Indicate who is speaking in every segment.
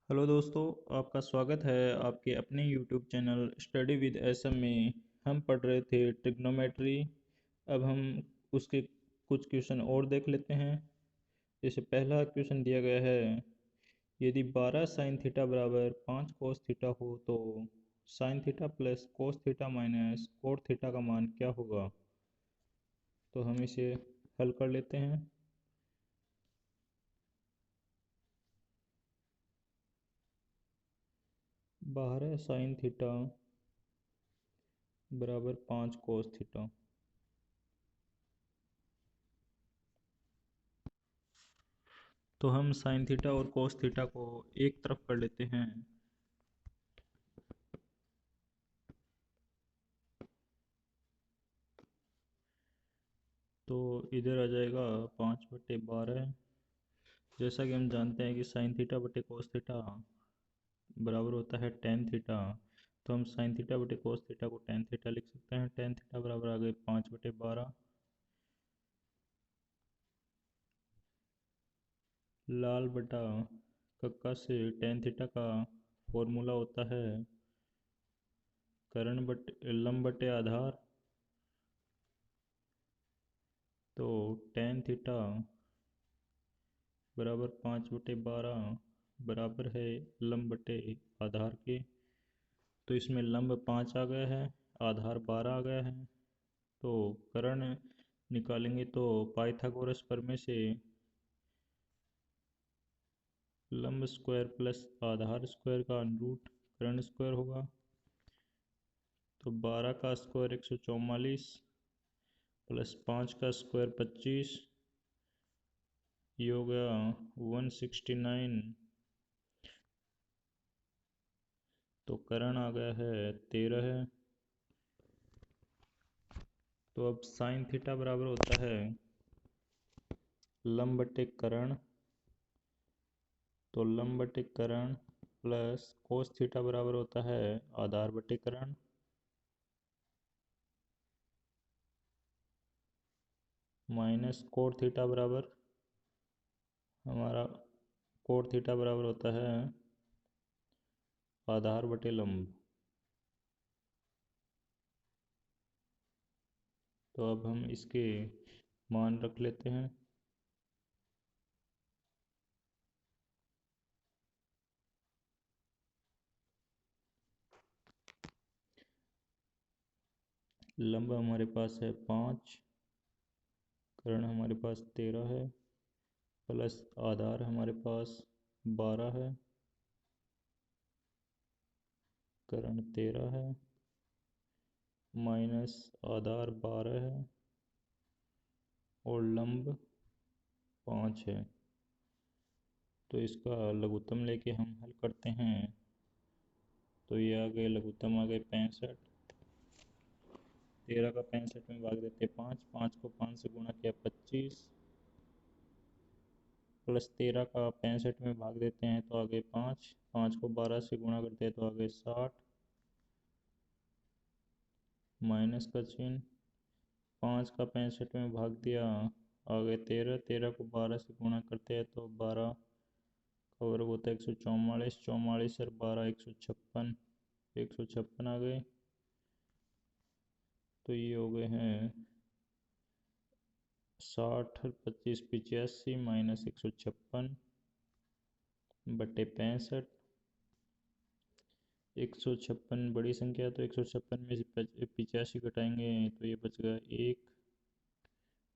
Speaker 1: Hello दोस्तों, आपका स्वागत है आपके अपने YouTube channel study with SM में। हम पढ़ रहे थे ट्रिग्नोमेट्री। अब हम उसके कुछ क्वेश्चन और देख लेते हैं। जैसे पहला क्वेश्चन दिया गया है, यदि 12 साइन थीटा बराबर 5 कोस थीटा हो तो sine theta plus cos theta minus cot theta का मान क्या होगा। तो हम इसे हल कर लेते हैं। 12 साइन थीटा बराबर 5 कोस थीटा। तो हम साइन थीटा और कोस थीटा को एक तरफ कर लेते हैं। तो इधर आ जाएगा 5/12। जैसा कि हम जानते हैं कि साइन थीटा बटे कोस थीटा बराबर होता है टेन थीटा। तो हम साइन थीटा बटे कोस थीटा को टेन थीटा लिख सकते हैं। टेन थीटा बराबर आ गए 5/12। लाल बटा कक्का से टेन थीटा का फॉर्मूला होता है कर्ण बटे लंब बटे आधार। तो टेन थीटा बराबर 5/12 बराबर है लंब बटे आधार के। तो इसमें लंब 5 आ गया है, आधार 12 आ गया है। तो कर्ण निकालेंगे तो पाइथागोरस प्रमेय से लंब स्क्वायर प्लस आधार स्क्वायर का रूट कर्ण स्क्वायर होगा। तो 12 का स्क्वायर 144 प्लस 5 का स्क्वायर 25, ये हो गया 169। तो कर्ण आ गया है 13 है। तो अब साइन थीटा बराबर होता है लंब बटे कर्ण। तो लंब बटे कर्ण प्लस कोस थीटा बराबर होता है आधार बटे कर्ण। माइनस कोट थीटा बराबर हमारा कोट थीटा बराबर होता है आधार बटे लंब। तो अब हम इसके मान रख लेते हैं। लंब हमारे पास है 5, कर्ण हमारे पास 13 है, प्लस आधार हमारे पास 12 है, कर्ण 13 है, माइनस आधार 12 है और लंब 5 है। तो इसका लघुत्तम लेके हम हल करते हैं। तो ये आ गए लघुत्तम आ गए 65। 13 का 65 में भाग देते 5, 5 को 5 से गुणा किया 25, प्लस 13 का 65 में भाग देते हैं तो आ गए 5, 5 को 12 से गुणा करते हैं तो आ गए 60, माइनस का चिन्ह, 5 का 65 में भाग दिया आ गए 13, 13 को 12 से गुणा करते हैं तो 12 का वर्ग होता है 144, 44 और 12 156, 156 आ गए। तो ये हो गए हैं 60, 25 85 माइनस 156 बटे 65। 156 बड़ी संख्या, तो 156 में से 85 घटाएंगे तो ये बच गया 1,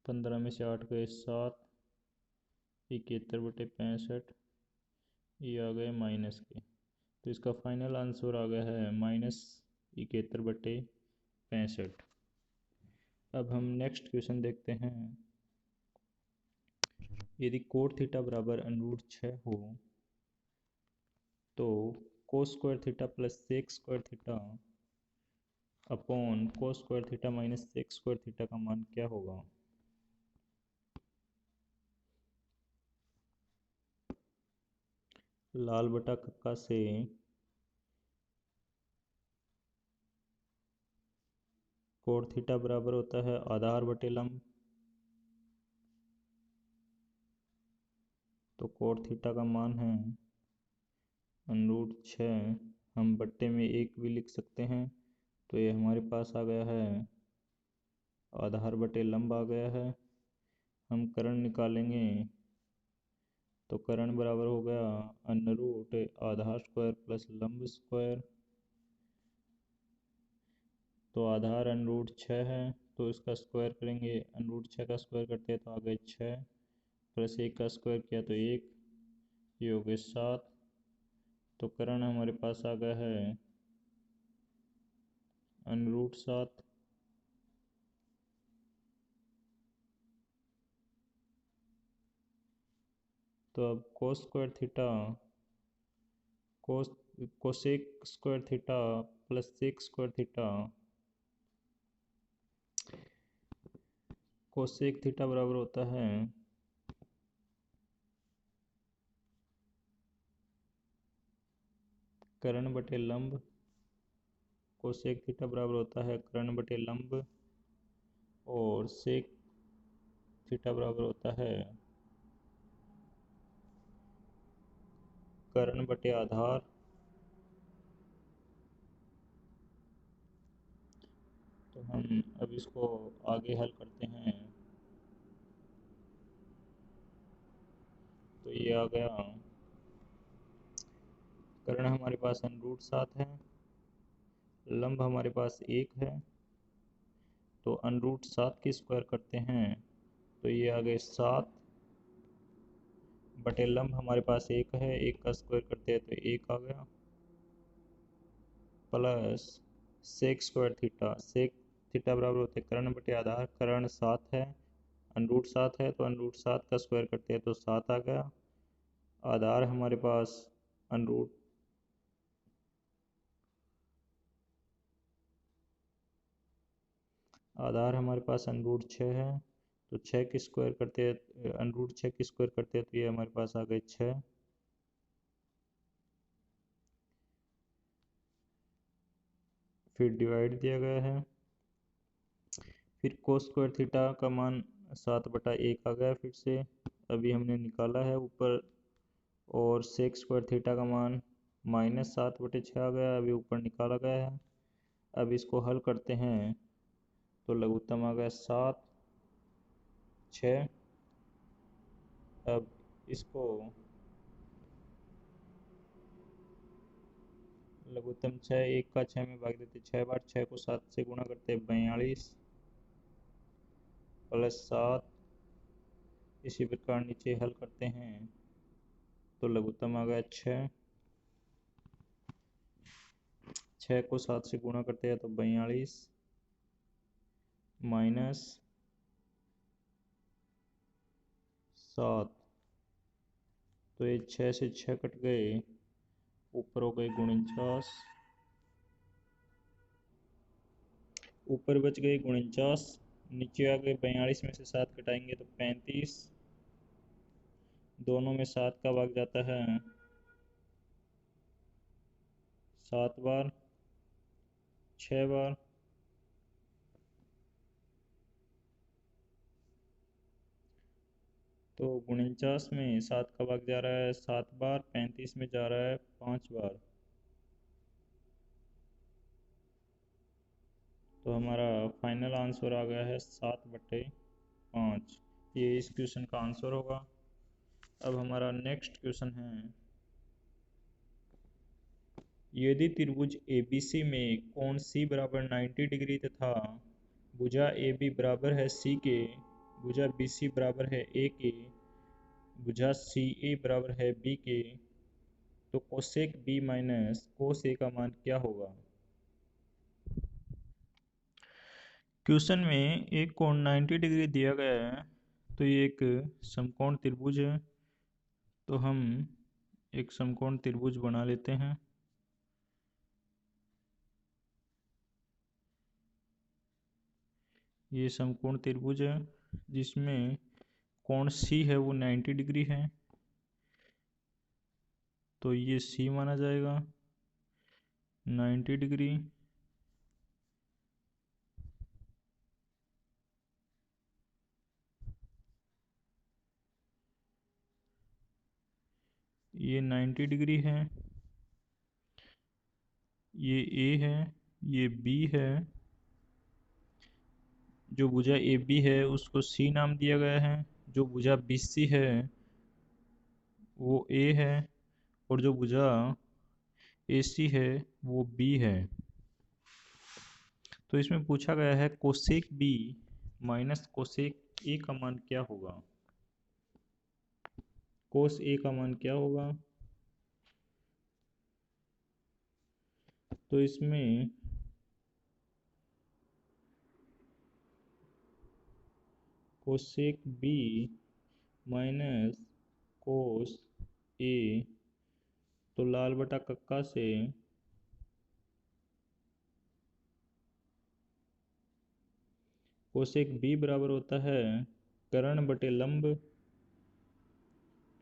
Speaker 1: 15 में से 8 गए 7, 71/65, ये आ गए माइनस के। तो इसका फाइनल आंसर आ गया है -71/65। अब हम नेक्स्ट क्वेश्चन देखते हैं। यदि कोट थीटा बराबर √6 हो तो cos square theta plus sec square theta upon cos square theta minus sec square theta का मान क्या होगा। लाल बटा कक्का से कोट थीटा बराबर होता है आधार बटे लंब। तो कोट थीटा का मान है √6 हम बट्टे में 1 भी लिख सकते हैं। तो ये हमारे पास आ गया है, आधार बटे लंब आ गया है। हम कर्ण निकालेंगे तो कर्ण बराबर हो गया √आधार स्क्वायर प्लस लंब स्क्वायर। तो आधार √6 है, तो इसका स्क्वायर करेंगे, √6 का स्क्वायर करते हैं तो आ गए 6, प्लस 1 का स्क्वायर किया तो 1, ये हो गए 7। तो कर्ण हमारे पास आ गया है √7। तो अब cosec square theta plus sec square theta, cosec theta बराबर होता है कर्ण बटे लंब। कोसेक थीटा बराबर होता है कर्ण बटे लंब, और सेक थीटा बराबर होता है कर्ण बटे आधार। तो हम अब इसको आगे हल करते हैं। तो ये आ गया, कर्ण हमारे पास √7 है, लंब हमारे पास 1 है। तो √7 की स्क्वायर करते हैं तो ये आ गए 7 बटे लंब हमारे पास 1 है, 1 का स्क्वायर करते हैं तो 1 आ गया, plus sec square theta. Sec theta बराबर होते हैं कर्ण बटे आधार। कर्ण 7 है, √7 है, तो √7 का स्क्वायर करते हैं तो 7 आ गया। आधार हमारे पास अनरूट आधार हमारे पास √6 है, तो 6 की स्क्वायर करते हैं, √6 की स्क्वायर करते हैं तो ये हमारे पास आ गए 6। फिर डिवाइड दिया गया है। फिर कोस स्क्वायर थीटा का मान 7/1 आ गया फिर से, अभी हमने निकाला है ऊपर। और सेक स्क्वायर थीटा का मान -7/6 आ गया, अभी ऊपर निकाला गया है। अब इसको हल करते हैं तो लघुत्तम आ गया 7, 6। अब इसको लघुत्तम 6, 1 का 6 में भाग देते, 6 बार 6 को 7 से गुणा करते 42 प्लस 7। इसी प्रकार नीचे हल करते हैं तो लघुत्तम आ गया 6, 6 को 7 से गुणा करते हैं तो 42 माइनस 7। तो ये 6 से 6 कट गए, ऊपर हो गए 49, ऊपर बच गए 49, नीचे आ गए 42 में से 7 घटाएंगे तो 35। दोनों में 7 का भाग जाता है 7 बार, 6 बार। तो 49 में 7 का भाग जा रहा है 7 बार, 35 में जा रहा है 5 बार। तो हमारा फाइनल आंसर आ गया है 7/5। ये इस क्वेश्चन का आंसर होगा। अब हमारा नेक्स्ट क्वेश्चन है, यदि त्रिभुज ABC में कोण C बराबर 90 डिग्री तथा भुजा AB बराबर है C के, भुजा BC बराबर है A के, भुजा CA बराबर है B के, तो cosec B minus cos A का मान क्या होगा। क्वेश्चन में एक कोण 90 डिग्री दिया गया है, तो ये एक समकोण त्रिभुज है। तो हम एक समकोण त्रिभुज बना लेते हैं। ये समकोण त्रिभुज है जिसमें कोण C है वो 90 डिग्री है, तो ये C माना जाएगा 90 डिग्री। ये 90 डिग्री है। ये ए है, ये बी है। जो भुजा ए बी है उसको सी नाम दिया गया है। जो भुजा बी सी है वो ए है। और जो भुजा ए सी है वो बी है। तो इसमें पूछा गया है cosec B minus cosec A का मान क्या होगा। कोस ए का मान क्या होगा। तो इसमें कोसेक बी माइनस कोस ए, तो लाल बटा कक्का से कोसेक बी बराबर होता है कर्ण बटे लंब,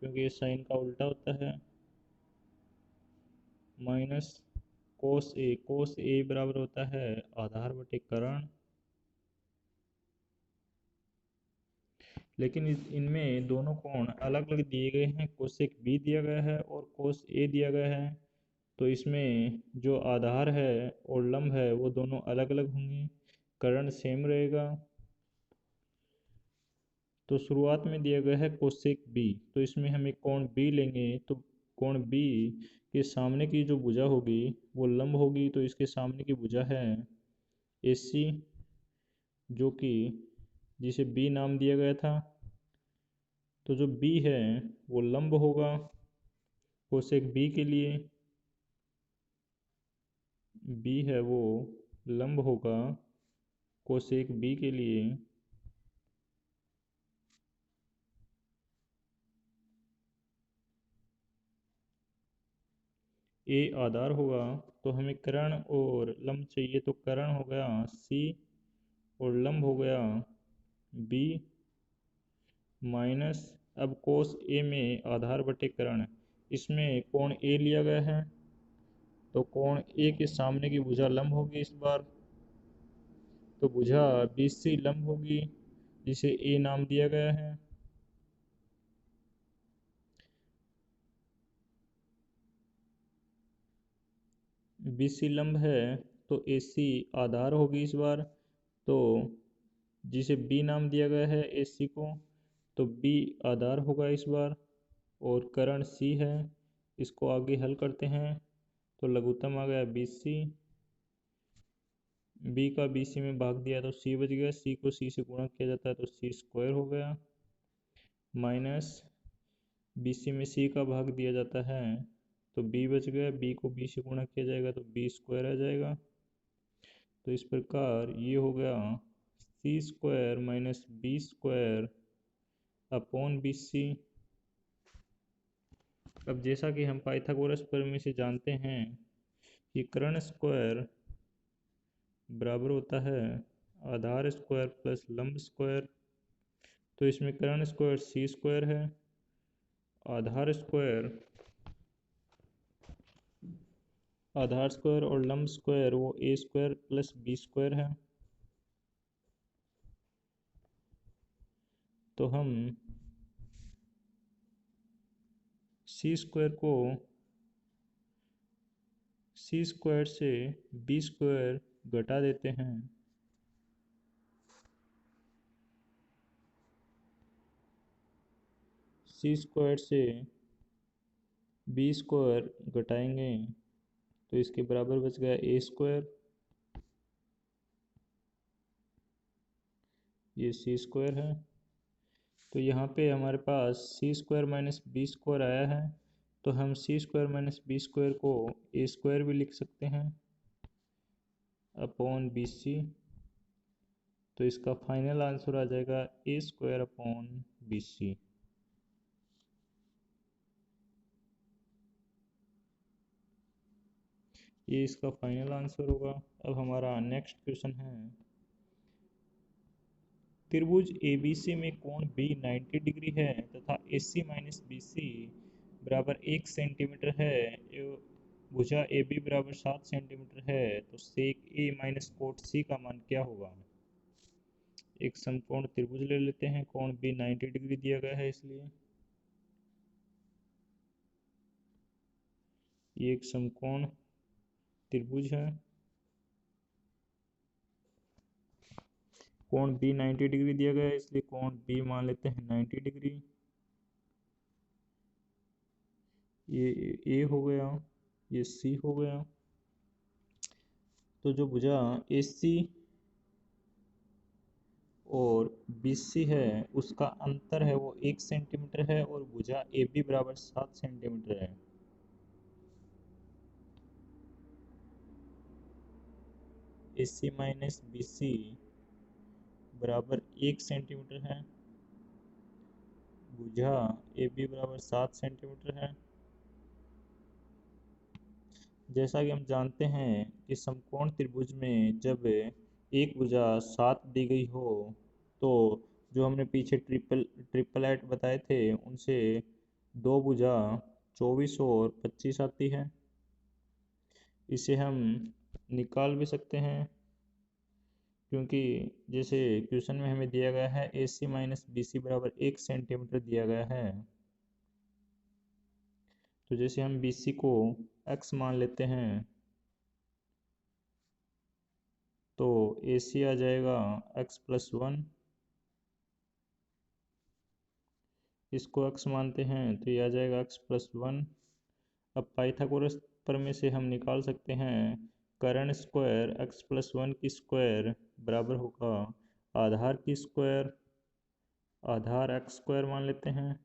Speaker 1: क्योंकि ये साइन का उल्टा होता है, माइनस कोस ए बराबर होता है आधार बटे कर्ण। लेकिन इनमें दोनों कोण अलग अलग दिए गए हैं। कोसेक बी दिया गया है और कोस ए दिया गया है। तो इसमें जो आधार है और लंब है वो दोनों अलग अलग होंगे, कर्ण सेम रहेगा। तो शुरुआत में दिया गया है कोसेक बी, तो इसमें हम एक कोण बी लेंगे। तो कोण बी के सामने की जो भुजा होगी वो लंब होगी, तो इसके सामने की भुजा है ए सी, जो कि जिसे बी नाम दिया गया था। तो जो बी है वो लंब होगा कोसेक बी के लिए। बी है वो लंब होगा कोसेक बी के लिए। ए आधार होगा। तो हमें कर्ण और लंब चाहिए, तो कर्ण हो गया सी और लंब हो गया बी माइनस। अब कोस ए में आधार बटे कर्ण, इसमें कोण ए लिया गया है, तो कोण ए के सामने की भुजा लंब होगी इस बार। तो भुजा बी सी लंब होगी जिसे ए नाम दिया गया है। बी सी लंब है तो ए सी आधार होगी इस बार। तो जिसे बी नाम दिया गया है ए सी को, तो बी आधार होगा इस बार। और कर्ण सी है, इसको आगे हल करते हैं तो लघुत्तम आ गया बी सी। बी का बी सी में भाग दिया तो सी बच गया, सी को सी से गुणा किया जाता है तो सी स्क्वायर हो गया, माइनस बी सी में सी का भाग दिया जाता है तो बी बच गया, बी को बी से गुणा किया जाएगा तो बी स्क्वायर आ जाएगा। तो इस प्रकार ये हो गया C square minus B square upon B C. अब जैसा कि हम पाइथागोरस प्रमेय से जानते हैं कि कर्ण स्क्वायर बराबर होता है आधार स्क्वायर प्लस लंब स्क्वायर। तो इसमें कर्ण स्क्वायर सी स्क्वायर है, आधार स्क्वायर और लंब स्क्वायर वो ए स्क्वायर प्लस बी स्क्वायर है। तो हम सी स्क्वायर को सी स्क्वायर से बी स्क्वायर घटा देते हैं। सी स्क्वायर से बी स्क्वायर घटाएंगे तो इसके बराबर बच गया ए स्क्वायर, ये सी स्क्वायर है। तो यहाँ पे हमारे पास सी स्क्वायर माइनस बी स्क्वायर आया है, तो हम सी स्क्वायर माइनस बी स्क्वायर को ए स्क्वायर भी लिख सकते हैं अपॉन बी सी। तो इसका फाइनल आंसर आ जाएगा ए स्क्वायर अपॉन बी सी। ये इसका फाइनल आंसर होगा। अब हमारा नेक्स्ट क्वेश्चन है, त्रिभुज ABC में कोण B 90 डिग्री है तथा AC माइनस BC बराबर 1 सेंटीमीटर है एवं भुजा AB बराबर 7 सेंटीमीटर है, तो सेक A माइनस कोट C का मान क्या होगा। एक समकोण त्रिभुज ले लेते हैं, कोण B 90 डिग्री दिया गया है इसलिए ये एक समकोण त्रिभुज है। कोण बी 90 डिग्री दिया गया है, इसलिए कोण बी मान लेते हैं 90 डिग्री। ये ए हो गया, ये सी हो गया। तो जो भुजा ए सी और बी सी है उसका अंतर है वो 1 सेंटीमीटर है, और भुजा ए बी बराबर 7 सेंटीमीटर है। ए सी माइनस बी सी बराबर 1 सेंटीमीटर है, भुजा ए बी बराबर 7 सेंटीमीटर है। जैसा कि हम जानते हैं कि समकोण त्रिभुज में जब एक भुजा 7 दी गई हो तो जो हमने पीछे ट्रिपलेट बताए थे उनसे दो भुजा 24 और 25 आती है। इसे हम निकाल भी सकते हैं, क्योंकि जैसे क्वेश्चन में हमें दिया गया है ए सी माइनस बी सी बराबर 1 सेंटीमीटर दिया गया है। तो जैसे हम बी सी को x मान लेते हैं तो ए सी आ जाएगा x+1, इसको x मानते हैं तो ये आ जाएगा x+1। अब पाइथागोरस प्रमेय से हम निकाल सकते हैं कर्ण स्क्वायर x+1 की स्क्वायर बराबर होगा आधार की स्क्वायर, आधार x स्क्वायर मान लेते हैं,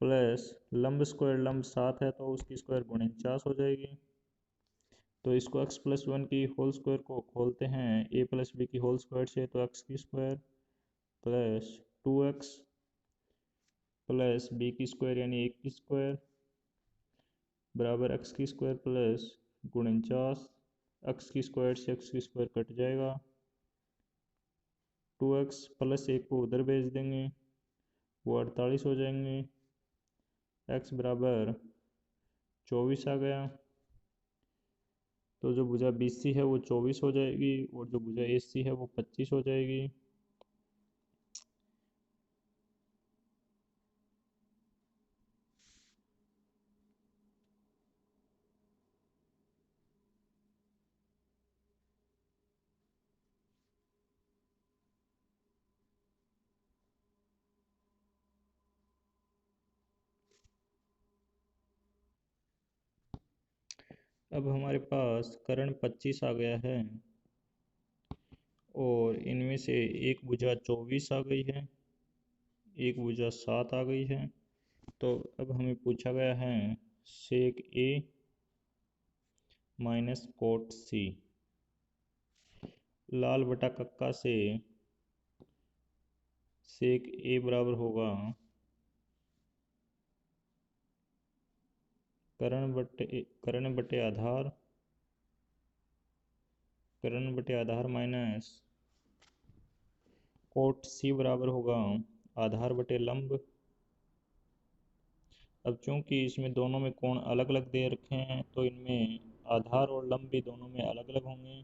Speaker 1: प्लस लंब स्क्वायर, लंब 7 है तो उसकी स्क्वायर 49 हो जाएगी। तो इसको x+1 की होल स्क्वायर को खोलते हैं a प्लस बी की होल स्क्वायर से, तो x की square plus 2x plus B की स्क्वायर यानी 1 की स्क्वायर बराबर x की स्क्वायर प्लस 49। x की स्क्वायर से x की स्क्वायर कट जाएगा, 2x प्लस 1 को उधर भेज देंगे, वो 48 हो जाएंगे। x बराबर 24 आ गया। तो जो भुजा बी सी है वो 24 हो जाएगी और जो भुजा ए सी है वो 25 हो जाएगी। अब हमारे पास कर्ण 25 आ गया है और इनमें से एक भुजा 24 आ गई है, एक भुजा 7 आ गई है। तो अब हमें पूछा गया है सेक ए माइनस कोट सी। लाल बटा कक्का से सेक ए बराबर होगा कर्ण बटे आधार माइनस कोट सी बराबर होगा आधार बटे लंब। अब चूंकि इसमें दोनों में कोण अलग अलग दे रखे हैं तो इनमें आधार और लंब भी दोनों में अलग अलग होंगे।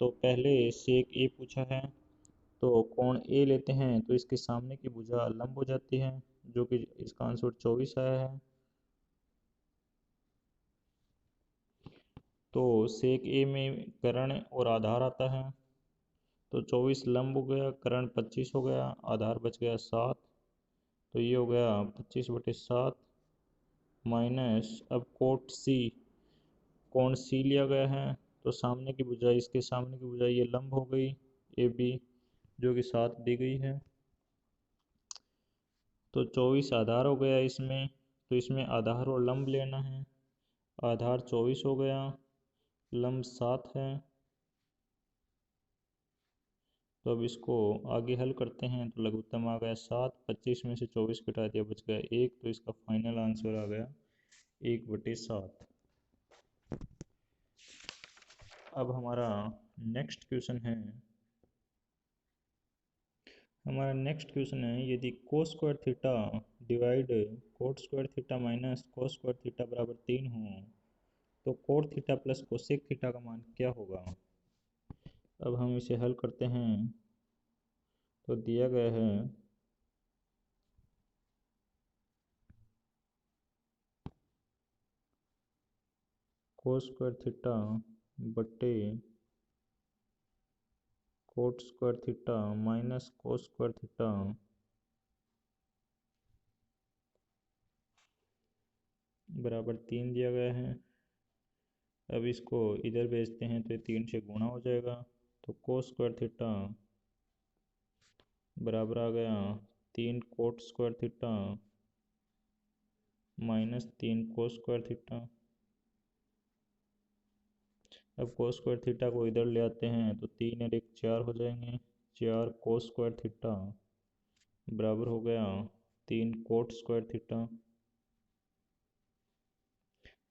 Speaker 1: तो पहले सेक ए पूछा है तो कोण ए लेते हैं तो इसके सामने की भुजा लंब हो जाती है, जो कि इसका आंसर 24 आया है। तो सेक ए में कर्ण और आधार आता है तो 24 लंब हो गया, कर्ण 25 हो गया, आधार बच गया 7। तो ये हो गया 25/7 माइनस अब कोट सी, कोण सी लिया गया है तो सामने की भुजा, इसके सामने की भुजा ये लंब हो गई ए बी, जो कि 7 दी गई है। तो 24 आधार हो गया इसमें, तो इसमें आधार और लंब लेना है। आधार 24 हो गया, लंब 7 है। तो अब इसको आगे हल करते हैं तो लघुत्तम आ गया 7, 25 में से 24 घटा दिया बच गया 1, तो इसका फाइनल आंसर आ गया 1/7। अब हमारा नेक्स्ट क्वेश्चन है, यदि कोस square theta divide coat square theta minus cos square theta बराबर 3 हो तो cot theta plus cosec theta का मान क्या होगा। अब हम इसे हल करते हैं तो दिया गया है कोस स्क्वायर थीटा बटे coat square theta minus cos square theta बराबर 3 दिया गया है। अब इसको इधर भेजते हैं तो ये 3 से गुणा हो जाएगा, तो कोस स्क्वायर थीटा बराबर आ गया 3 कोट स्क्वायर थीटा माइनस 3 कोस स्क्वायर थीटा। अब कोस स्क्वायर थीटा को इधर ले आते हैं तो 3 और 1 4 हो जाएंगे, 4 कोस स्क्वायर थीटा बराबर हो गया 3 कोट स्क्वायर थीटा।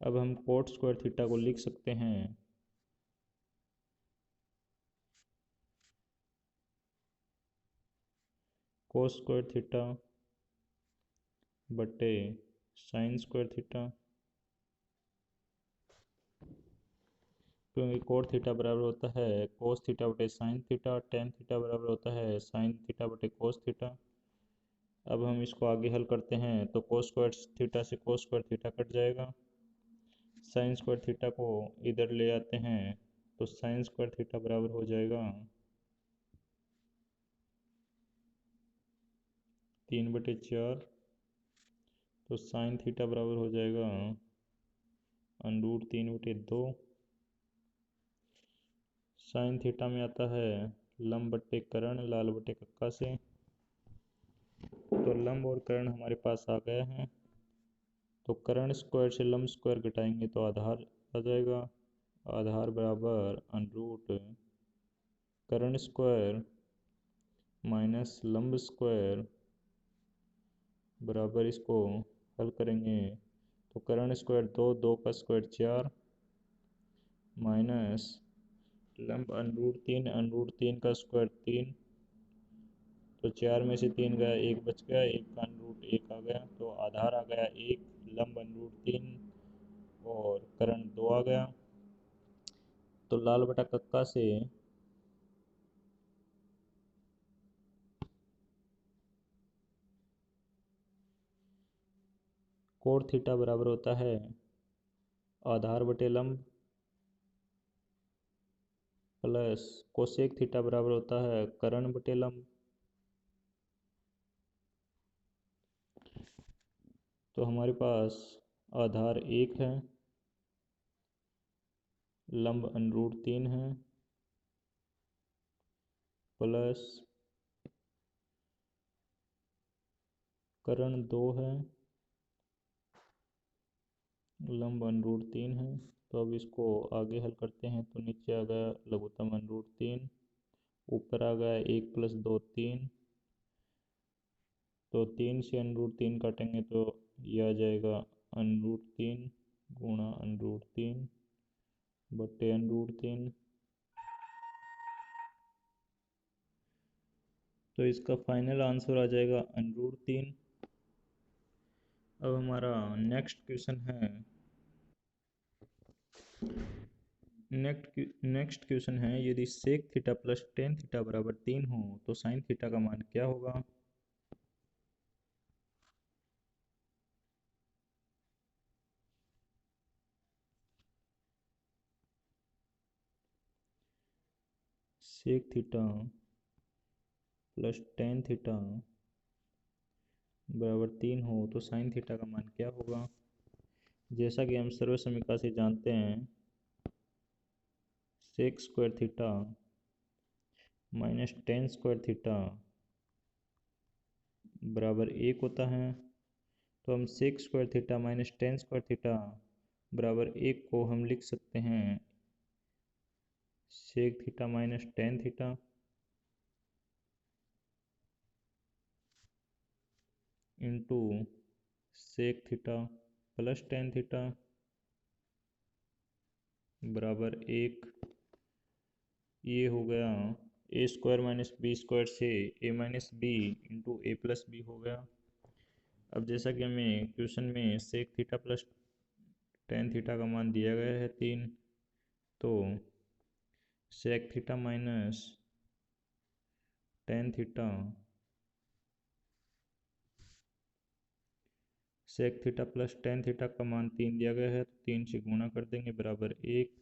Speaker 1: अब हम कोट स्क्वायर थीटा को लिख सकते हैं कोस स्क्वायर थीटा बटे साइन स्क्वायर थीटा, क्योंकि कोट थीटा बराबर होता है कोस थीटा बटे साइन थीटा, टेन थीटा बराबर होता है साइन थीटा बटे कोस थीटा। अब हम इसको आगे हल करते हैं तो कोस स्क्वायर थीटा से कोस स्क्वायर थीटा कट जाएगा, साइन स्क्वायर थीटा को इधर ले आते हैं तो साइन स्क्वायर थीटा बराबर हो जाएगा 3/4, तो साइन थीटा बराबर हो जाएगा √3/2। साइन थीटा में आता है लंब बटे कर्ण लाल बटे कक्का से, तो लंब और कर्ण हमारे पास आ गया है, तो कर्ण स्क्वायर से लंब स्क्वायर घटाएंगे तो आधार आ जाएगा, आधार बराबर √ कर्ण स्क्वायर माइनस लंब स्क्वायर बराबर इसको हल करेंगे तो कर्ण स्क्वायर 2, 2 का स्क्वायर 4 माइनस लंब √3, √3 का स्क्वायर 3, तो 4 में से 3 गया 1 बच गया, 1 का √1 आ गया, तो आधार आ गया 1, लंब √3 और कर्ण 2 आ गया। तो लाल बटा कक्का से कोण थीटा बराबर होता है आधार बटे लंब प्लस कोसेक थीटा बराबर होता है कर्ण बटे लंब। तो हमारे पास आधार 1 है, लंब √3 है प्लस कर्ण 2 है, लंब √3 है। तो अब इसको आगे हल करते हैं तो नीचे आ गया लघुत्तम √3, ऊपर आ गया 1 + 2 3, तो 3 से √3 काटेंगे तो ये आ जाएगा √3 गुणा √3 बटे √3। तो इसका फाइनल आंसर आ जाएगा √3। अब हमारा नेक्स्ट क्वेश्चन है, नेक्स्ट क्वेश्चन है यदि sec theta plus tan theta बराबर 3 हो तो साइन थीटा का मान क्या होगा। Sec theta plus tan theta बराबर 3 हो तो साइन थीटा का मान क्या होगा। जैसा कि हम सर्व समीकरण से जानते हैं sec square theta minus tan square theta बराबर 1 होता है, तो हम sec square theta minus tan square theta बराबर 1 को हम लिख सकते हैं sec theta minus tan theta into sec theta plus tan theta बराबर 1। ये हो गया a² माइनस b² से a minus B into a plus B हो गया। अब जैसा कि हमें क्वेश्चन में sec theta plus tan theta का मान दिया गया है 3, तो sec theta minus tan theta sec theta plus tan theta का मान 3 दिया गया है, तो 3 से गुणा कर देंगे बराबर 1।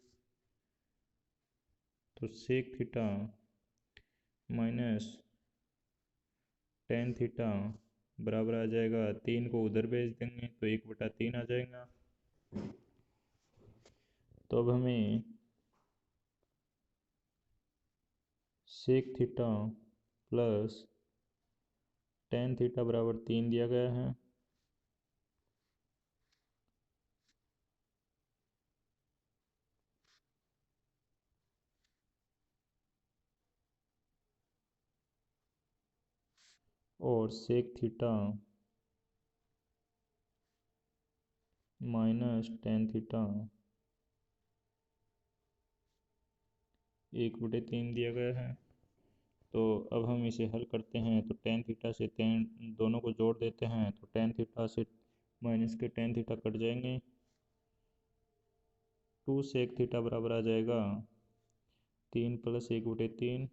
Speaker 1: तो sec theta minus tan theta बराबर आ जाएगा, 3 को उधर भेज देंगे तो 1/3 आ जाएगा। तो अब हमें sec theta plus tan theta बराबर 3 दिया गया है। और sec theta minus tan theta 1/3 दिया गया है। तो अब हम इसे हल करते हैं, तो टेन थीटा से टेन दोनों को जोड़ देते हैं, तो टेन थीटा से माइनस के टेन थीटा कट जाएंगे। 2 सेक थीटा बराबर आ जाएगा 3 प्लस 1/3।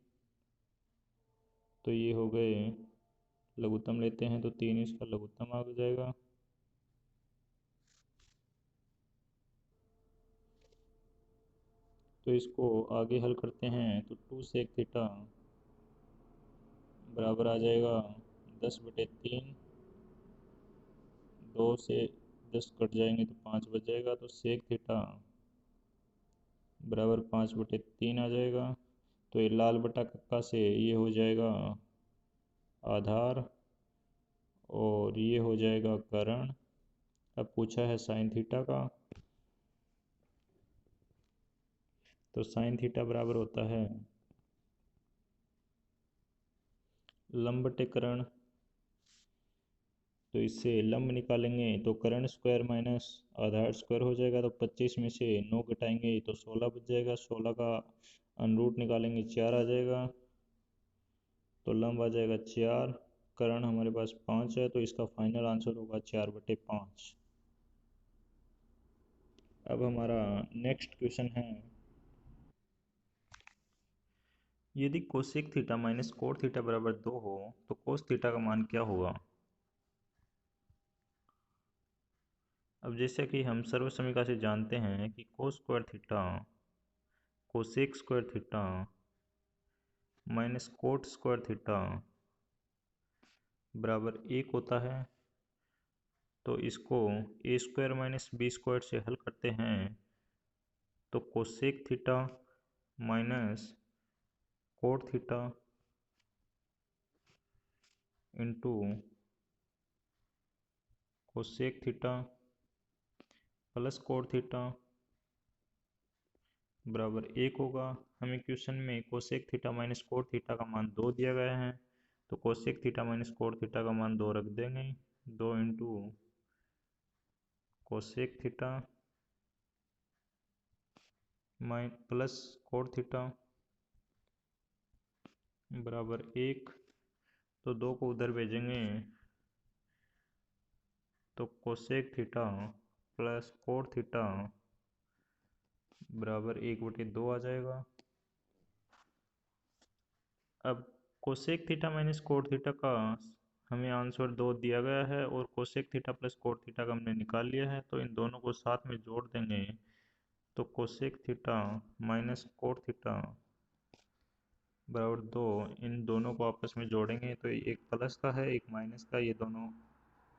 Speaker 1: तो ये हो गए, लघुत्तम लेते हैं तो 3 इसका लघुत्तम आ जाएगा। तो इसको आगे हल करते हैं, तो 2 सेक थीटा बराबर आ जाएगा 10/3। 2 से 10 कट जाएंगे तो 5 बच जाएगा, तो सेक थीटा बराबर 5/3 आ जाएगा। तो ये लाल बटा कक्का से ये हो जाएगा आधार और ये हो जाएगा करण। अब पूछा है साइन थीटा का, तो साइन थीटा बराबर होता है लंब बटे करण। तो इससे लंब निकालेंगे तो करण स्क्वायर माइनस आधार स्क्वायर हो जाएगा, तो 25 में से 9 घटाएंगे तो 16 बच जाएगा। 16 का अनरूट निकालेंगे 4 आ जाएगा, तो लंब आ जाएगा 4। करण हमारे पास 5 है, तो इसका फाइनल आंसर होगा 4/5। अब हमारा नेक्स्ट क्वेश्चन है, यदि cosec theta minus cot theta बराबर 2 हो तो कोस थीटा का मान क्या होगा। अब जैसे कि हम सर्वसमीकरण से जानते हैं कि कोस square theta cosec square theta minus cot square theta बराबर 1 होता है। तो इसको ए स्क्वायर माइनस बी स्क्वायर से हल करते हैं, तो cosec theta minus cot theta into cosec theta plus coat theta बराबर 1 होगा। हमें क्वेश्चन में cosec theta minus cot theta का मान 2 दिया गया है, तो cosec theta minus cot theta का मान 2 रख देंगे। 2 into cosec theta plus coat theta बराबर 1। तो 2 को उधर भेजेंगे तो cosec theta plus coat theta बराबर 1/2 आ जाएगा। अब cosec theta minus cot theta का हमें आंसर 2 दिया गया है और cosec theta plus cot theta का हमने निकाल लिया है, तो इन दोनों को साथ में जोड़ देंगे। तो cosec theta minus cot theta बराबर 2, इन दोनों को आपस में जोड़ेंगे तो एक प्लस का है एक माइनस का, ये दोनों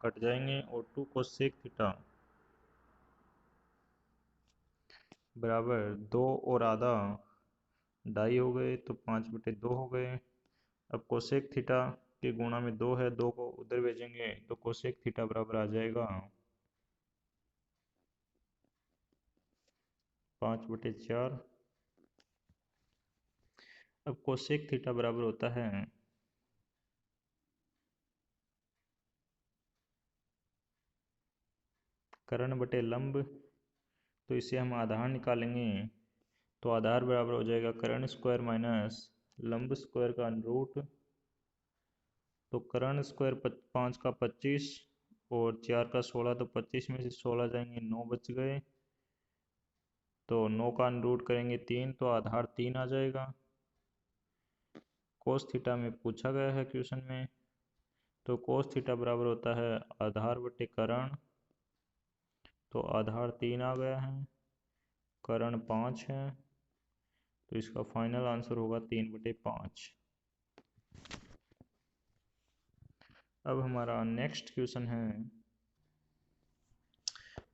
Speaker 1: कट जाएंगे। और 2 कोसेक थीटा बराबर 2 और आधा 2.5 हो गए, तो 5/2 हो गए। अब कोसेक थीटा के गुणा में 2 है, 2 को उधर भेजेंगे तो कोसेक थीटा बराबर आ जाएगा 5/4। अब कोसेक थीटा बराबर होता है कर्ण बटे लंब। तो इसे हम आधार निकालेंगे, तो आधार बराबर हो जाएगा कर्ण स्क्वायर माइनस लंब स्क्वायर का रूट। तो कर्ण स्क्वायर 5 का 25 और 4 का 16, तो 25 में से 16 जाएंगे 9 बच गए। तो 9 का रूट करेंगे 3, तो आधार 3 आ जाएगा। कोस थीटा में पूछा गया है क्वेश्चन में, तो कोस थीटा बराबर होता है आधार बटे कर्ण तो आधार 3 आ गया है, कर्ण 5 है, तो इसका फाइनल आंसर होगा 3/5। अब हमारा नेक्स्ट क्वेश्चन है,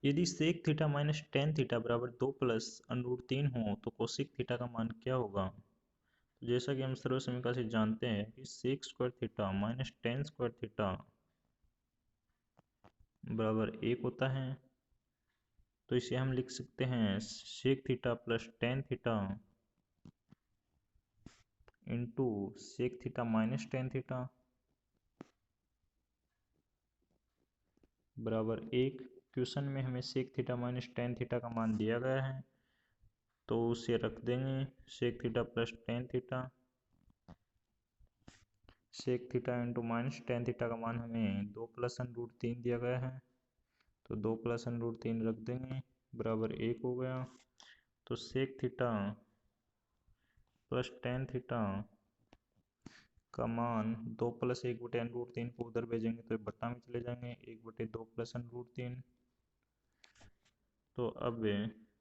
Speaker 1: यदि sec theta minus tan theta बराबर 2 प्लस अंडर 3 हो तो कोसेक थीटा का मान क्या होगा। तो जैसा कि हम सर्व समीकरण से जानते हैं कि sec square theta minus tan square theta बराबर 1 होता है, तो इसे हम लिख सकते हैं sec theta plus tan theta into sec theta minus tan theta बराबर 1। क्वेश्चन में हमें sec theta minus tan theta का मान दिया गया है, तो उसे रख देंगे sec theta plus tan theta. Sec theta into minus tan theta का मान हमें 2 प्लस अंडर 3 दिया गया है, तो 2 प्लस अंडर 3 रख देंगे बराबर 1 हो गया। तो sec theta plus tan theta का मान 2 प्लस 1/√3 को उधर भेजेंगे तो बट्टा में चले जाएंगे, 1/2 प्लस √3। तो अब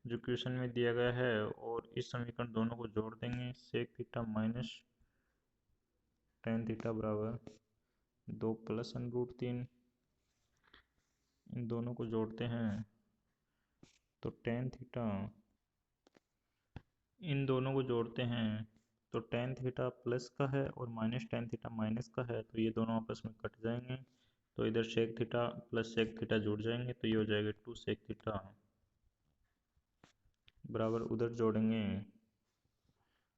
Speaker 1: जो क्वेश्चन में दिया गया है और इस समीकरण दोनों को जोड़ देंगे, sec theta minus tan theta बराबर 2 प्लस √3, इन दोनों को जोड़ते हैं तो टेन थीटा, इन दोनों को जोड़ते हैं तो टेन थीटा प्लस का है और माइनस टेन थीटा माइनस का है, तो ये दोनों आपस में कट जाएंगे, तो इधर sec theta plus sec theta जुड़ जाएंगे, तो ये हो जाएगा 2 सेक थीटा बराबर उधर जोड़ेंगे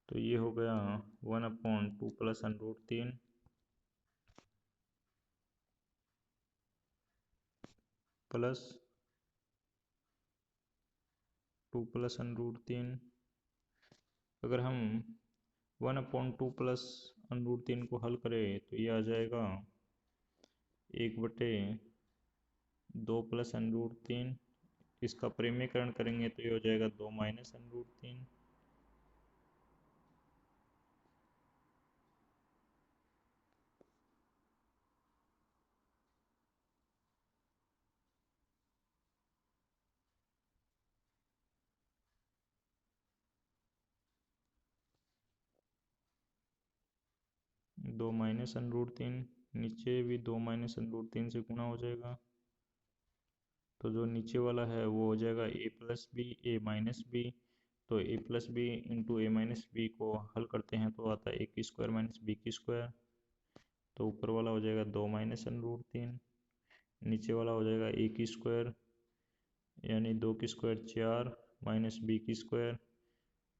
Speaker 1: तो ये हो गया 1/2 प्लस √3 प्लस 2 प्लस √3। अगर हम 1/2 प्लस √3 को हल करें तो ये आ जाएगा 1/2 प्लस √3। इसका परिमेयकरण करेंगे तो ये हो जाएगा 2 माइनस √3। दो माइनस √3, नीचे भी 2 माइनस √3 से गुणा हो जाएगा, तो जो नीचे वाला है वो हो जाएगा a plus B A minus B. तो a plus B into A minus B को हल करते हैं तो आता है a की स्क्वायर माइनस बी की स्क्वायर, तो ऊपर वाला हो जाएगा 2 माइनस √3, नीचे वाला हो जाएगा a की स्क्वायर यानी 2 की स्क्वायर 4 माइनस बी की स्क्वायर,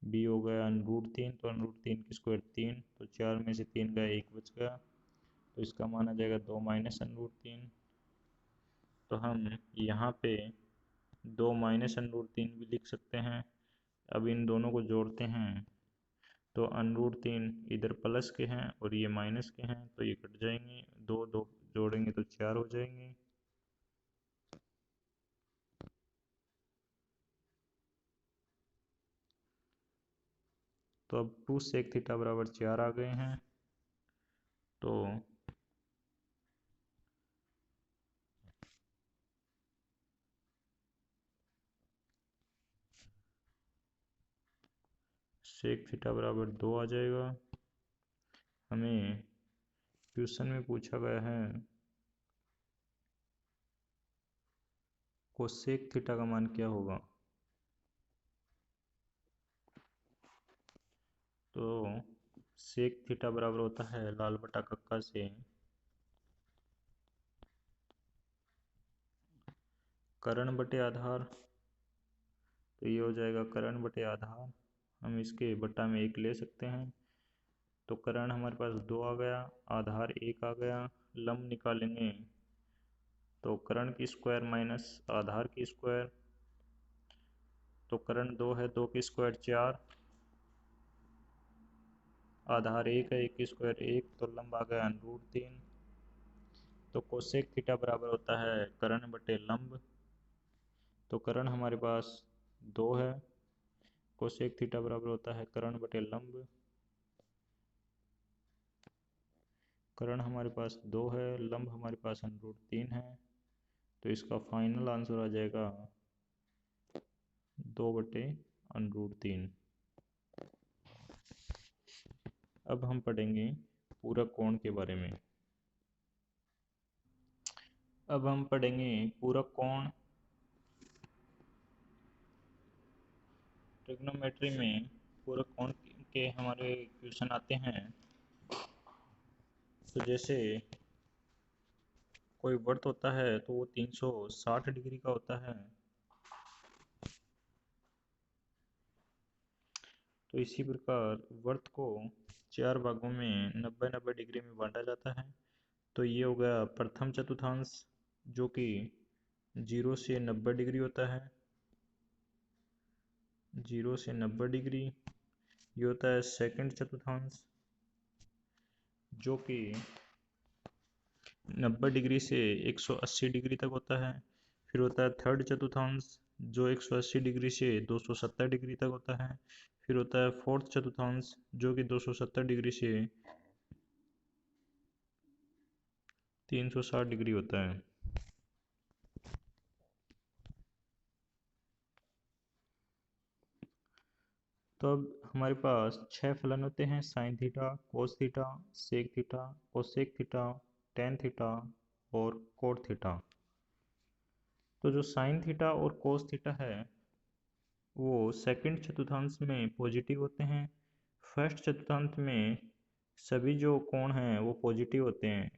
Speaker 1: बी हो गया √3, तो √3 की स्क्वायर 3, तो 4 में से 3 गया 1 बच गया, तो इसका मान आ जाएगा 2 माइनस √3। तो हम यहाँ पे 2 माइनस √3 भी लिख सकते हैं। अब इन दोनों को जोड़ते हैं तो √3 इधर प्लस के हैं और ये माइनस के हैं, तो ये कट जाएंगे, दो दो जोड़ेंगे तो 4 हो जाएंगे। तो अब 2 सेक थीटा बराबर 4 आ गए हैं, तो सेक थीटा बराबर 2 आ जाएगा। हमें क्वेश्चन में पूछा गया है कोसेक थीटा का मान क्या होगा। तो सेक थीटा बराबर होता है लाल बटा कक्का से कर्ण बटे आधार, तो ये हो जाएगा कर्ण बटे आधार, हम इसके बटा में 1 ले सकते हैं, तो कर्ण हमारे पास 2 आ गया, आधार 1 आ गया, लंब निकालेंगे तो कर्ण की स्क्वायर माइनस आधार की स्क्वायर, तो कर्ण 2 है, 2 की स्क्वायर 4, आधार 1 है, 1 की स्क्वायर 1, तो लंब आ गया √3। तो कोसेक थीटा बराबर होता है कर्ण बटे लंब, तो कर्ण हमारे पास 2 है, कोसेक थीटा बराबर होता है कर्ण बटे लंब, कर्ण हमारे पास 2 है, लंब हमारे पास √3 है, तो इसका फाइनल आंसर आ जाएगा 2/√3। अब हम पढ़ेंगे पूरक कोण के बारे में। अब हम पढ़ेंगे पूरक कोण। ट्रिग्नोमेट्री में पूरक कोण के हमारे क्वेश्चन आते हैं। तो जैसे कोई वर्त होता है तो वो 360 डिग्री का होता है। तो इसी प्रकार वर्त को 4 भागों में 90-90 डिग्री में बांटा जाता है। तो ये हो गया प्रथम चतुर्थांश, जो कि 0 से 90 डिग्री होता है। 0 से 90 डिग्री। ये होता है सेकंड चतुर्थांश, जो कि 90 डिग्री से 180 डिग्री तक होता है। फिर होता है थर्ड चतुर्थांश, जो 180 डिग्री से 270 डिग्री तक होता है। फिर होता है फोर्थ चतुर्थांश, जो कि 270 डिग्री से 360 डिग्री होता है। तो अब हमारे पास 6 फलन होते हैं: sine theta, cos theta, sec theta, cosec theta, tan theta और कोट थीटा। तो जो साइन थीटा और कोस थीटा है वो सेकंड चतुर्थांश में पॉजिटिव होते हैं। फर्स्ट चतुर्थांश में सभी जो कोण हैं वो पॉजिटिव होते हैं,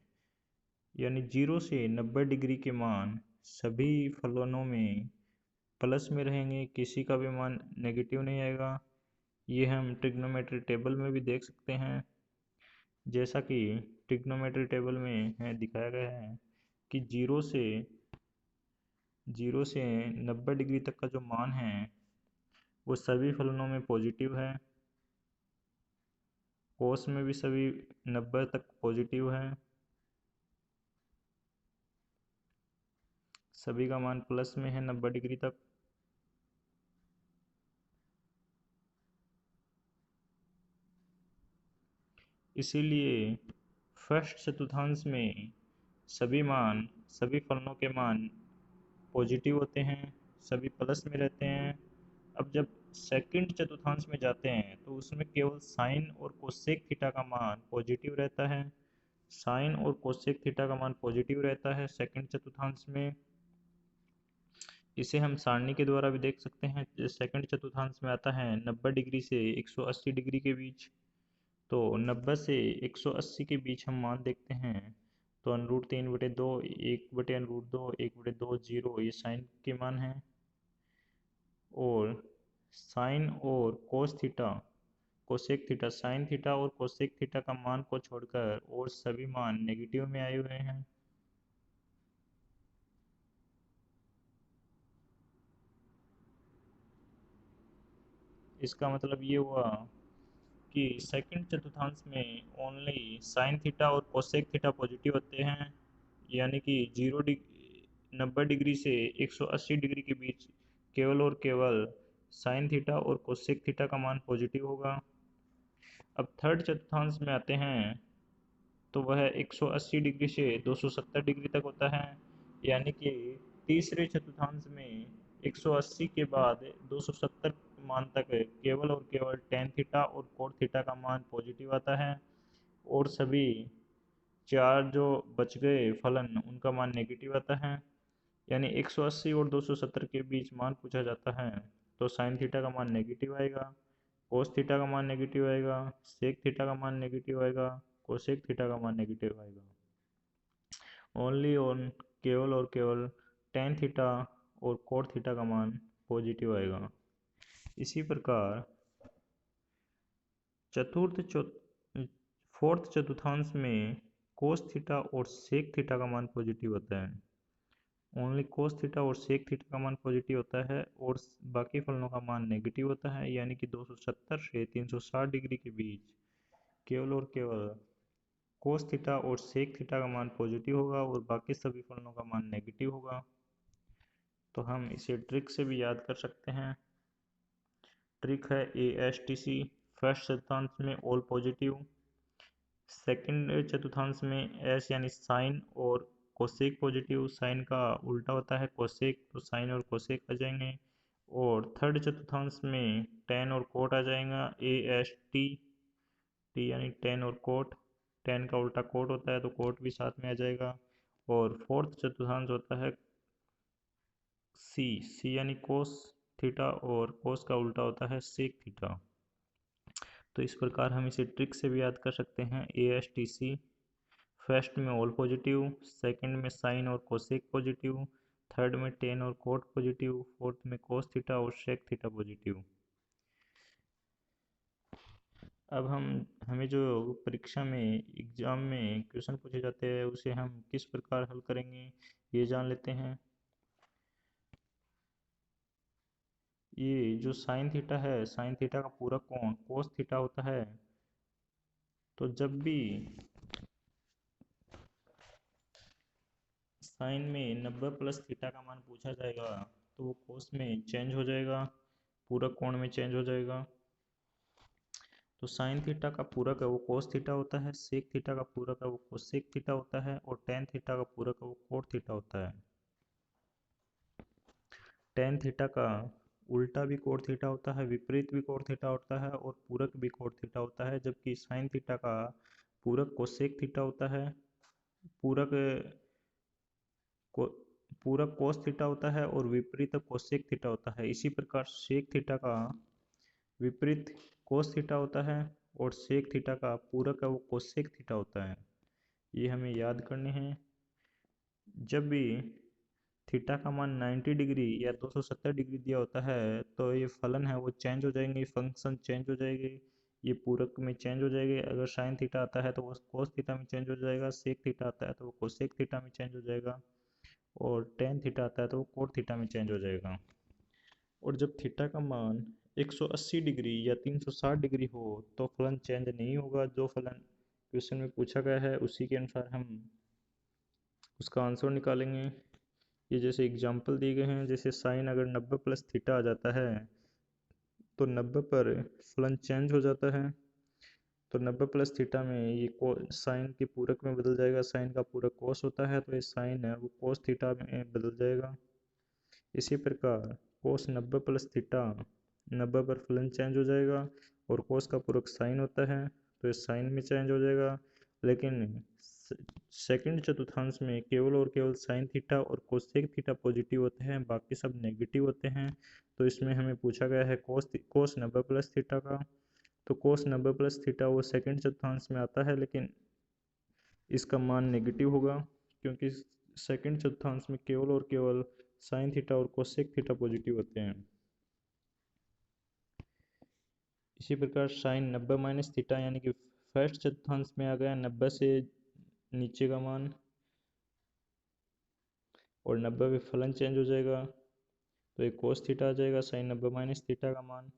Speaker 1: यानी 0 से 90 डिग्री के मान सभी फलनों में प्लस में रहेंगे, किसी का भी मान नेगेटिव नहीं आएगा। ये हम ट्रिग्नोमेट्री टेबल में भी देख सकते हैं। जैसा कि ट्रिग्नोमेट्री टेबल में है दिखाया गया है कि 0 से 90 डिग्री तक का जो मान है वो सभी फलनों में पॉजिटिव है। कोस में भी सभी 90 तक पॉजिटिव है। सभी का मान प्लस में है 90 डिग्री तक। इसीलिए फर्स्ट चतुर्थांश में सभी फलनों के मान पॉजिटिव होते हैं, सभी प्लस में रहते हैं। अब जब सेकंड चतुर्थांश में जाते हैं तो उसमें केवल साइन और कोसेक थीटा का मान पॉजिटिव रहता है। साइन और कोसेक थीटा का मान पॉजिटिव रहता है सेकंड चतुर्थांश में। इसे हम सारणी के द्वारा भी देख सकते हैं। सेकंड चतुर्थांश में आता है 90 डिग्री से 180 डिग्री के बीच। तो 90 से 180 के बीच हम मान देखते हैं। तो √3/2, 1/√2, 1/2, 0 ये साइन के मान हैं। और साइन और cos theta, cosec theta, sine theta और कोसेक थीटा का मान को छोड़कर और सभी मान नेगेटिव में आए हुए हैं। इसका मतलब ये हुआ कि सेकंड चतुर्थांश में ओनली साइन थीटा और कोसेक थीटा पॉजिटिव होते हैं, यानी कि 90 डिग्री से 180 डिग्री के बीच केवल और केवल साइन थीटा और कोसेक थीटा का मान पॉजिटिव होगा। अब थर्ड चतुर्थांश में आते हैं तो वह 180 डिग्री से 270 डिग्री तक होता है, यानी कि तीसरे चतुर्थांश में 180 के बाद 270 मान तक केवल और केवल टेन थीटा और कोट थीटा का मान पॉजिटिव आता है। और सभी चार जो बच गए फलन उनका मान नेगेटिव आता है। यानी 180 और 270 के बीच मान पूछा जाता है तो साइन थीटा का मान नेगेटिव आएगा, कोस थीटा का मान नेगेटिव आएगा, सेक थीटा का मान नेगेटिव आएगा, कोसेक थीटा का मान नेगेटिव आएगा। ओनली ऑन केवल और केवल टेन थीटा और कोट थीटा का मान पॉजिटिव आएगा। इसी प्रकार फोर्थ चतुर्थांश में कोस थीटा और सेक थीटा का मान पॉजिटिव होता है। ओनली कोस थीटा और सेक थीटा का मान पॉजिटिव होता है और बाकी फलनों का मान नेगेटिव होता है, यानी कि 270 से 360 डिग्री के बीच केवल और केवल कोस थीटा और सेक थीटा का मान पॉजिटिव होगा और बाकी सभी फलनों का मान नेगेटिव होगा। तो हम इसे ट्रिक से भी याद कर सकते हैं। ट्रिक है ASTC। फर्स्ट चतुर्थांश में ऑल पॉजिटिव, सेकंड चतुर्थांश में एस यानी साइन और कोसेक पॉजिटिव। साइन का उल्टा होता है कोसेक, तो साइन और कोसेक आ जाएंगे। और थर्ड चतुर्थांश में टेन और कोट आ जाएगा, AST, टी यानी टेन और कोट, टेन का उल्टा कोट होता है तो कोट भी साथ में आ जाएगा। और फोर्थ चतुर्थांश होता है सी यानी कोस थीटा, और कोस का उल्टा होता है सेक थीटा। तो इस प्रकार हम इसे ट्रिक से भी याद कर सकते हैं, ASTC। फर्स्ट में ऑल पॉजिटिव, सेकंड में साइन और कोसेक पॉजिटिव, थर्ड में टेन और कोट पॉजिटिव, फोर्थ में कोस थीटा और सेक थीटा पॉजिटिव। अब हमें जो परीक्षा में एग्जाम में क्वेश्चन पूछे जाते हैं उसे हम किस प्रकार हल करेंगे ये जान लेते हैं। ये जो साइन थीटा है, साइन थीटा का पूरा कोण कोस थीटा होता है। तो जब भी साइन में 90 प्लस थीटा का मान पूछा जाएगा तो वो कोस में चेंज हो जाएगा, पूरा कोण में चेंज हो जाएगा। तो साइन थीटा का पूरक है वो कोस थीटा होता है, सेक थीटा का पूरक है वो कोसेक थीटा होता है, और टेन थीटा का पूरक है वो कोट थीटा होता है। टेन थीटा का उल्टा भी कोट थीटा होता है, विपरीत भी कोट थीटा होता है, और पूरक भी कोट थीटा होता है। जबकि साइन थीटा का पूरक कोसेक थीटा होता है, पूरक को पूरक कोस थीटा होता है, और विपरीत कोसेक थीटा होता है। इसी प्रकार सेक थीटा का विपरीत कोस थीटा होता है, और सेक थीटा का पूरक है वो कोसेक थीटा होता है। ये हमें याद करने हैं। जब भी थीटा का मान 90 डिग्री या 270 डिग्री दिया होता है तो ये फलन है वो चेंज हो जाएंगे, फंक्शन चेंज हो जाएगी, ये पूरक में चेंज हो जाएगी। अगर साइन थीटा आता है तो वो कोस थीटा में चेंज हो जाएगा, सेक थीटा आता है तो वो कोसेक थीटा में चेंज हो जाएगा, और टेन थीटा आता है तो वो कोट थीटा में चेंज हो जाएगा। और जब थीटा का मान 180 डिग्री या 360 डिग्री हो तो फलन चेंज नहीं होगा। जो फलन क्वेश्चन में पूछा गया है उसी के अनुसार हम उसका आंसर निकालेंगे। ये जैसे एग्जाम्पल दिए गए हैं, जैसे साइन अगर 90 प्लस थीटा आ जाता है तो 90 पर फलन चेंज हो जाता है। तो 90 प्लस थीटा में ये साइन के पूरक में बदल जाएगा, साइन का पूरक कोस होता है तो ये साइन है वो कोस थीटा में बदल जाएगा। इसी प्रकार कोस 90 प्लस थीटा 90 पर फलन चेंज हो जाएगा, और कोस का पूरक साइन होता है तो ये साइन में चेंज हो जाएगा। लेकिन सेकंड चतुर्थांश में केवल और केवल साइन थीटा और कोसेक थीटा पॉजिटिव होते हैं, बाकी सब नेगेटिव होते हैं। तो इसमें हमें पूछा गया है कोस 90 प्लस थीटा का। तो कोस 90 प्लस थीटा वो सेकंड चतुर्थांश में आता है, लेकिन इसका मान नेगेटिव होगा क्योंकि सेकंड चतुर्थांश में केवल और केवल साइन थीटा और कोसेक थीटा पॉजिटिव होते हैं। इसी प्रकार साइन 90 माइनस थीटा यानी कि फर्स्ट चतुर्थांश में आ गया 90 से नीचे का मान, और 90 पे फलन चेंज हो जाएगा तो एक कोस थीटा आ जाएगा साइन 90 माइनस थीटा का मान।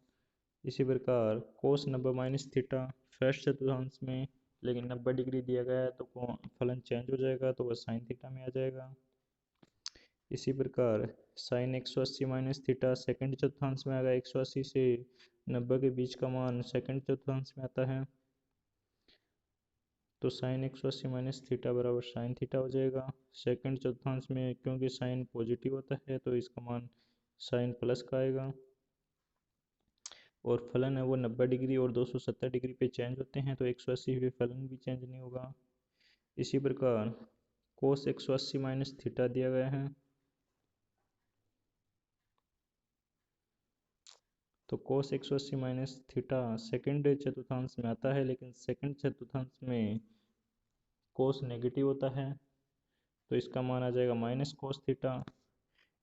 Speaker 1: इसी प्रकार कोस 90 माइनस थीटा फर्स्ट चतुर्थांश में, लेकिन 90 डिग्री दिया गया है तो फलन चेंज हो जाएगा तो वह साइन थीटा में आ जाएगा। इसी प्रकार साइन 180 माइनस थीटा सेकंड चतुर्थांश में आ गया, 180 से 90 के बीच का मान सेकंड चतुर्थांश में आता है। तो साइन 180 माइनस थीटा बराबर साइन थीटा हो जाएगा सेकंड चतुर्थांश में, क्योंकि साइन पॉजिटिव होता है तो इसका मान साइन प्लस का आएगा। और फलन है वो 90 डिग्री और 270 डिग्री पे चेंज होते हैं, तो 180 पे फलन भी चेंज नहीं होगा। इसी प्रकार कोस 180 माइनस थीटा दिया गया है, तो कोस 180 माइनस थीटा सेकेंड चतुर्थांश में आता है, लेकिन सेकंड चतुर्थांश में कोस नेगेटिव होता है तो इसका मान आ जाएगा माइनस कोस थीटा।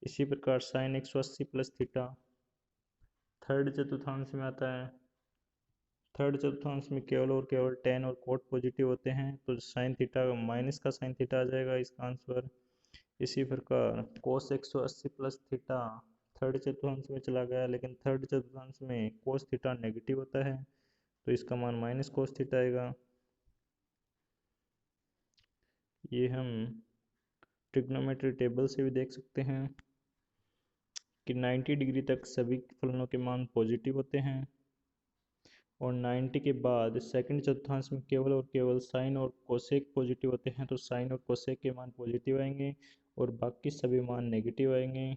Speaker 1: इसी प्रकार साइन 180 प्लस थीटा थर्ड चतुर्थांश में आता है, थर्ड चतुर्थांश में केवल और केवल टेन और कोट पॉजिटिव होते हैं तो साइन थीटा माइनस का साइन थीटा आ जाएगा इसका आंसर। इसी प्रकार कोस 180 प्लस थीटा थर्ड चतुर्थांश में चला गया, लेकिन थर्ड चतुर्थांश में कोस थीटा नेगेटिव होता है तो इसका मान माइनस कोस थीटा आएगा। ये हम ट्रिग्नोमेट्री टेबल से भी देख सकते हैं कि 90 डिग्री तक सभी फलनों के मान पॉजिटिव होते हैं, और 90 के बाद सेकंड चतुर्थांश में केवल और केवल साइन और कोसेक पॉजिटिव होते हैं, तो साइन और कोसेक के मान पॉजिटिव आएंगे और बाकी सभी मान नेगेटिव आएंगे।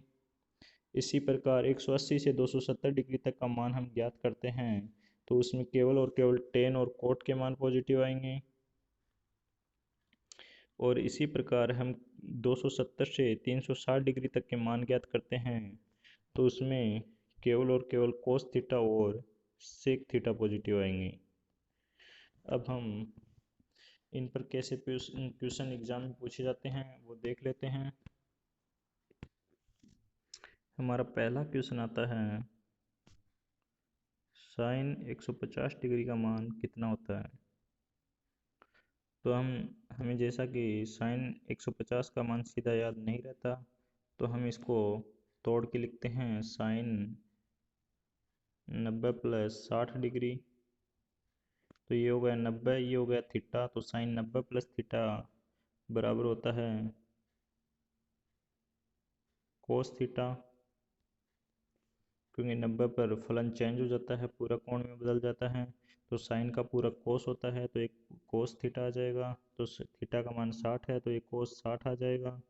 Speaker 1: इसी प्रकार 180 से 270 डिग्री तक का मान हम ज्ञात करते हैं, तो उसमें केवल और केवल टेन और कोट के मान पॉजिटिव आएंगे। और इसी प्रकार हम 270 से 360 डिग्री तक के मान ज्ञात करते हैं, तो उसमें केवल और केवल कोस थीटा और सेक थीटा पॉजिटिव आएंगे। अब हम इन पर कैसे क्वेश्चन एग्जाम में पूछे जाते हैं वो देख लेते हैं। हमारा पहला क्वेश्चन आता है, साइन 150 डिग्री का मान कितना होता है। तो हमें जैसा कि साइन 150 का मान सीधा याद नहीं रहता, तो हम इसको तोड़ के लिखते हैं साइन 90 प्लस 60 डिग्री। तो ये हो गया 90, ये हो गया थीटा, तो साइन 90 प्लस थीटा बराबर होता है कोस थीटा, क्योंकि 90 पर फलन चेंज हो जाता है, पूरा कोण में बदल जाता है। तो साइन का पूरा कोस होता है, तो एक कोस थीटा आ जाएगा। तो थीटा का मान 60 है, तो एक कोस 60 आ जाएगा,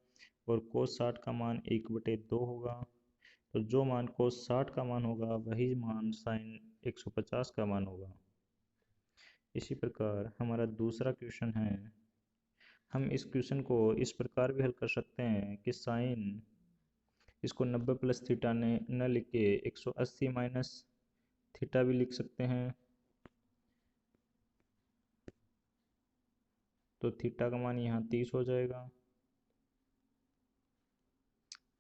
Speaker 1: और कोस 60 का मान 1/2 होगा। तो जो मान कोस 60 का मान होगा वही मान साइन 150 का मान होगा। इसी प्रकार हमारा दूसरा क्वेश्चन है, हम इस क्वेश्चन को इस प्रकार भी हल कर सकते हैं कि साइन इसको 90 प्लस थीटा ने न लिख के 180 माइनस थीटा भी लिख सकते हैं। तो थीटा का मान यहाँ 30 हो जाएगा।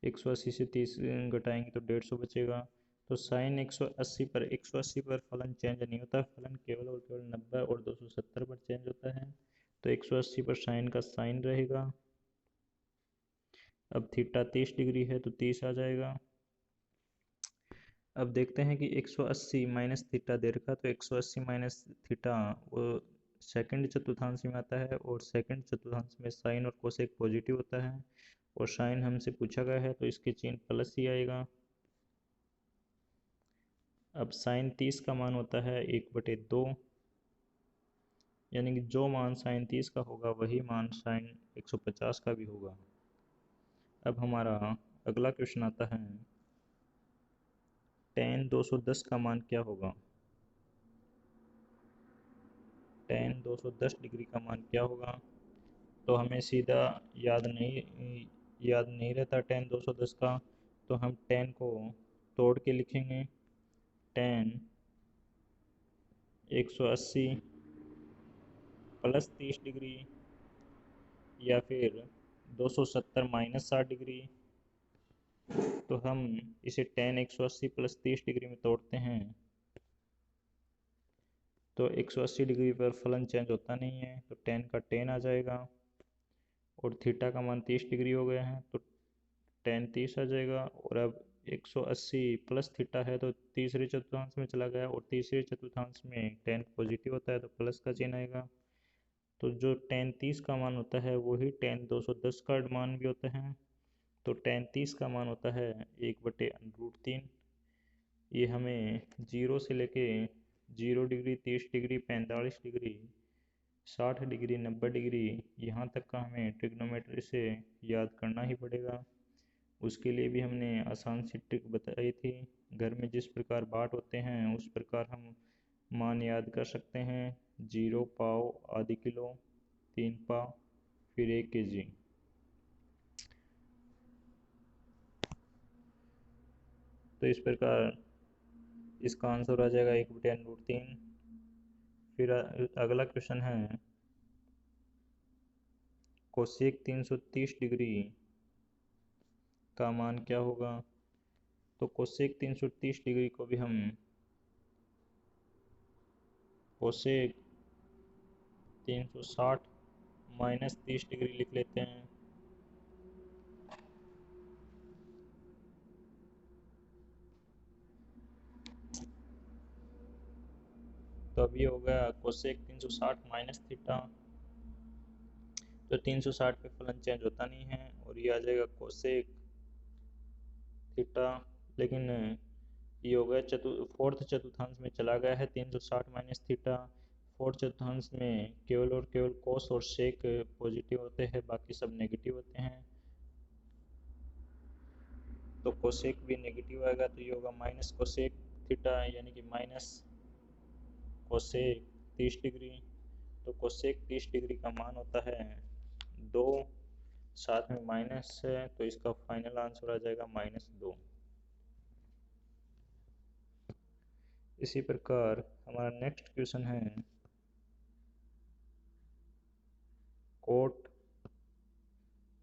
Speaker 1: 180 से 30 घटाएंगे तो 150 बचेगा। तो साइन 180 पर फलन चेंज नहीं होता, फलन केवल और केवल 90 और 270 पर चेंज होता है। तो 180 पर साइन का साइन रहेगा। अब थीटा 30 डिग्री है, तो 30 आ जाएगा। अब देखते हैं कि 180 माइनस थीटा दे रखा, तो 180 माइनस थीटा वो सेकंड चतुर्थांश में आता है, और सेकंड चतुर्थांश में साइन और कोसेक पॉजिटिव होता है, और साइन हमसे पूछा गया है तो इसके चिन्ह प्लस ही आएगा। अब साइन 30 का मान होता है 1/2, यानी कि जो मान साइन 30 का होगा वही मान साइन 150 का भी होगा। अब हमारा अगला क्वेश्चन आता है, टेन 210 का मान क्या होगा। टेन 210 डिग्री का मान क्या होगा, तो हमें सीधा याद नहीं रहता टेन 210 का, तो हम टेन को तोड़ के लिखेंगे। टेन 180 प्लस 30 डिग्री, या फिर 270 माइनस 60 डिग्री। तो हम इसे टेन 180 प्लस 30 डिग्री में तोड़ते हैं, तो 180 डिग्री पर फलन चेंज होता नहीं है, तो टेन का टेन आ जाएगा, और थीटा का मान 30 डिग्री हो गया है, तो टेन 30 आ जाएगा। और अब 180 प्लस थीटा है, तो तीसरे चतुर्थांश में चला गया, और तीसरे चतुर्थांश में टेन पॉजिटिव होता है, तो प्लस का चिन्ह आएगा। तो जो टेन 30 का मान होता है वही टेन 210 का मान भी होता है। तो टेन 30 का मान होता है 1/√3। ये हमें 0 से लेके 0 degree, 30 degree, 45 degree, 60 degree, 90 degree यहाँ तक का हमें ट्रिग्नोमेट्री से याद करना ही पड़ेगा। उसके लिए भी हमने आसान सी ट्रिक बताई थी। घर में जिस प्रकार बाट होते हैं उस प्रकार हम मान याद कर सकते हैं। 0 पाव, आधी किलो, 3 पाव, फिर 1 केजी। तो इस प्रकार इसका आंसर आ जाएगा 1/√3। फिर अगला क्वेश्चन है, कोसेक 330 डिग्री का मान क्या होगा। तो कोसेक 330 डिग्री को भी हम कोसेक 360 माइनस 30 डिग्री लिख लेते हैं। तो अब ये हो गया कोसेक 360 माइनस थीटा, तो 360 पे फलन चेंज होता नहीं है, और ये आ जाएगा कोसेक थीटा। लेकिन ये हो गया फोर्थ चतुर्थांश में चला गया है 360 माइनस थीटा। फोर्थ चतुर्थांश में केवल और केवल कोस और सेक पॉजिटिव होते हैं, बाकी सब नेगेटिव होते हैं। तो कोसेक भी नेगेटिव आएगा, तो ये होगा माइनस कोसेक थीटा, यानी कि माइनस कोसेक 30 डिग्री। तो कोसेक 30 डिग्री का मान होता है 2, साथ में माइनस है, तो इसका फाइनल आंसर आ जाएगा -2। इसी प्रकार हमारा नेक्स्ट क्वेश्चन है कोट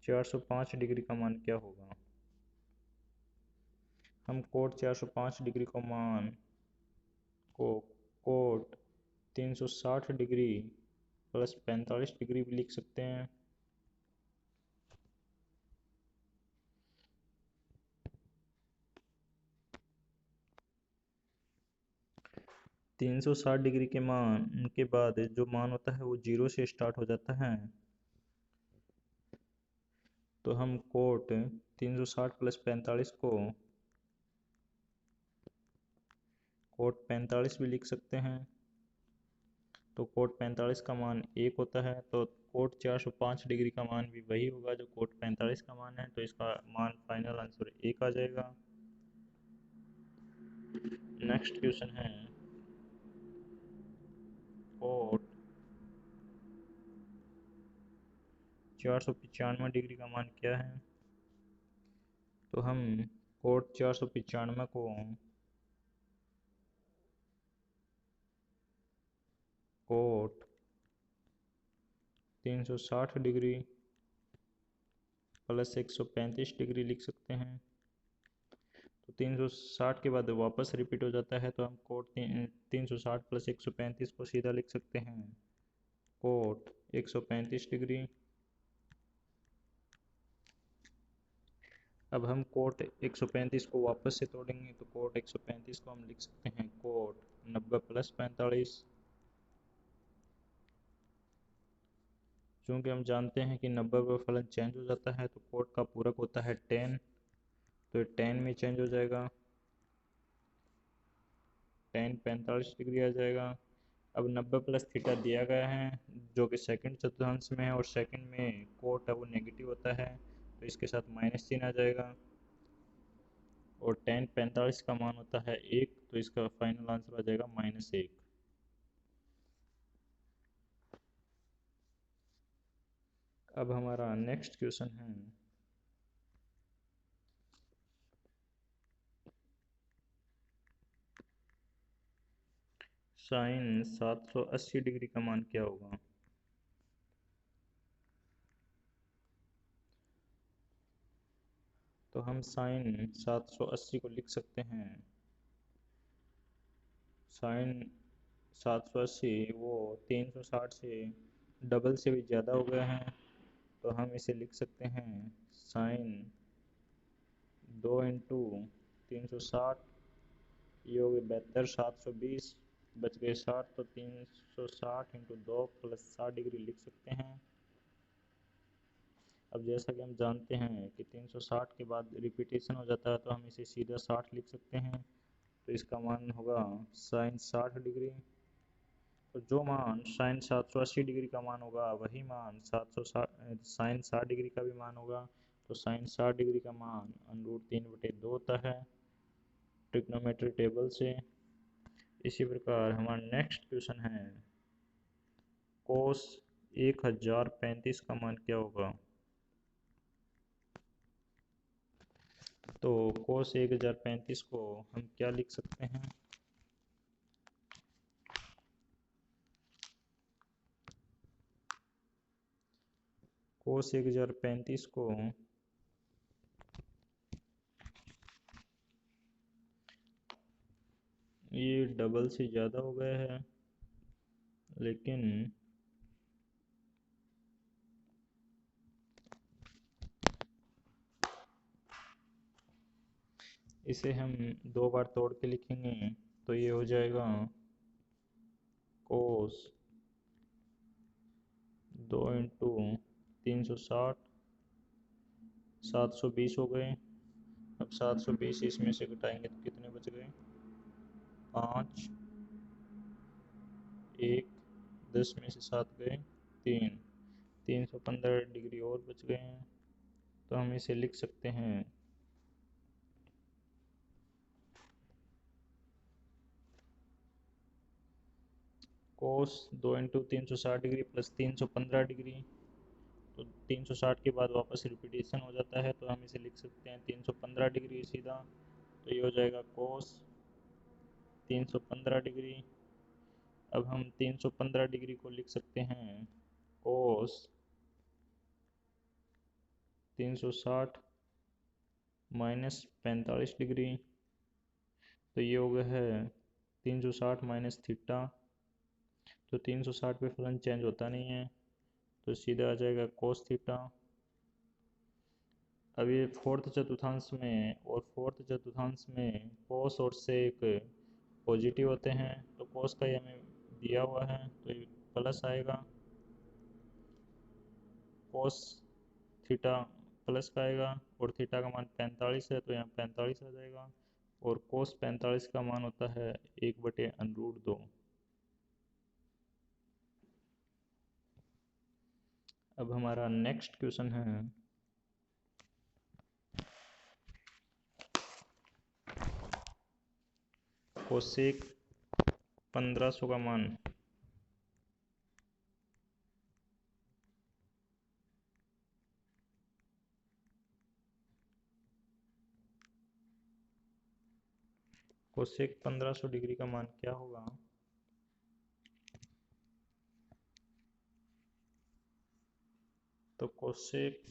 Speaker 1: 405 डिग्री का मान क्या होगा। हम कोट 405 डिग्री को मान को कोट 360 डिग्री प्लस 45 डिग्री भी लिख सकते हैं। 360 डिग्री के मान के बाद जो मान होता है वो 0 से स्टार्ट हो जाता है। तो हम कोट 360 प्लस 45 को कोट 45 भी लिख सकते हैं। तो कोट 45 का मान 1 होता है, तो कोट 405 डिग्री का मान भी वही होगा जो कोट 45 का मान है, तो इसका मान फाइनल आंसर 1 आ जाएगा। नेक्स्ट क्वेश्चन है कोट 495 डिग्री का मान क्या है। तो हम कोट 495 को कोट 360 डिग्री प्लस 135 डिग्री लिख सकते हैं। तो 360 के बाद वापस रिपीट हो जाता है, तो हम कोट 360 प्लस 135 को सीधा लिख सकते हैं कोट 135 डिग्री। अब हम कोट 135 को वापस से तोड़ेंगे, तो कोट 135 को हम लिख सकते हैं कोट 90 प्लस 45। चूँकि हम जानते हैं कि 90 का फलन चेंज हो जाता है, तो कोट का पूरक होता है 10, तो 10 में चेंज हो जाएगा, 10 45 डिग्री आ जाएगा। अब 90 प्लस थीटा दिया गया है जो कि सेकंड चतुर्थांश में है, और सेकंड में कोट है वो नेगेटिव होता है, तो इसके साथ माइनस चिन्ह आ जाएगा। और 10 45 का मान होता है 1, तो इसका फाइनल आंसर आ जाएगा -1। अब हमारा नेक्स्ट क्वेश्चन है साइन 780 डिग्री का मान क्या होगा। तो हम साइन 780 को लिख सकते हैं साइन 780 वो 360 से डबल से भी ज़्यादा हो गए हैं, तो हम इसे लिख सकते हैं साइन 2 × 360, ये हो गए 72, 720 बच गए 60, तो 360 × 2 प्लस 60 डिग्री लिख सकते हैं। अब जैसा कि हम जानते हैं कि 360 के बाद रिपीटेशन हो जाता है, तो हम इसे सीधा 60 लिख सकते हैं, तो इसका मान होगा साइन 60 डिग्री। तो जो मान साइन 780 डिग्री का मान होगा वही मान 760 साइन 60 डिग्री का भी मान होगा। तो साइन 60 डिग्री का मान √3/2 होता है ट्रिग्नोमेट्री टेबल से। इसी प्रकार हमारा नेक्स्ट क्वेश्चन है कोस 1035 का मान क्या होगा। तो कोस 1035 को हम क्या लिख सकते हैं। कोस 1035 को ये डबल से ज़्यादा हो गया है, लेकिन इसे हम 2 बार तोड़ के लिखेंगे, तो ये हो जाएगा कोस 2 × 360 720 हो गए। अब 720 इसमें से घटाएंगे तो कितने बच गए 5, 1, 10 में से 7 गए 3, 315 डिग्री और बच गए हैं, तो हम इसे लिख सकते हैं कोस 2 × 360 डिग्री प्लस 315 डिग्री, तो 360 के बाद वापस रिपीटेशन हो जाता है, तो हम इसे लिख सकते हैं 315 डिग्री सीधा। तो ये हो जाएगा कोस 315 डिग्री। अब हम 315 डिग्री को लिख सकते हैं कोस 360 माइनस 45 डिग्री। तो ये हो गया है 360 माइनस थीटा। तो 360 पे फलन चेंज होता नहीं है, तो सीधा आ जाएगा कोस थीटा। अब ये फोर्थ चतुर्थांश में और फोर्थ चतुर्थांश में कोस और सेक पॉजिटिव होते हैं, तो कोस का ये हमें दिया हुआ है तो ये प्लस आएगा, कोस थीटा प्लस का आएगा, और थीटा का मान 45 है तो यहाँ 45 आ जाएगा, और कोस 45 का मान होता है 1/√2। अब हमारा नेक्स्ट क्वेश्चन है कोसेक 1500 का मान। कोसेक 1500 डिग्री का मान क्या होगा? तो कोसेक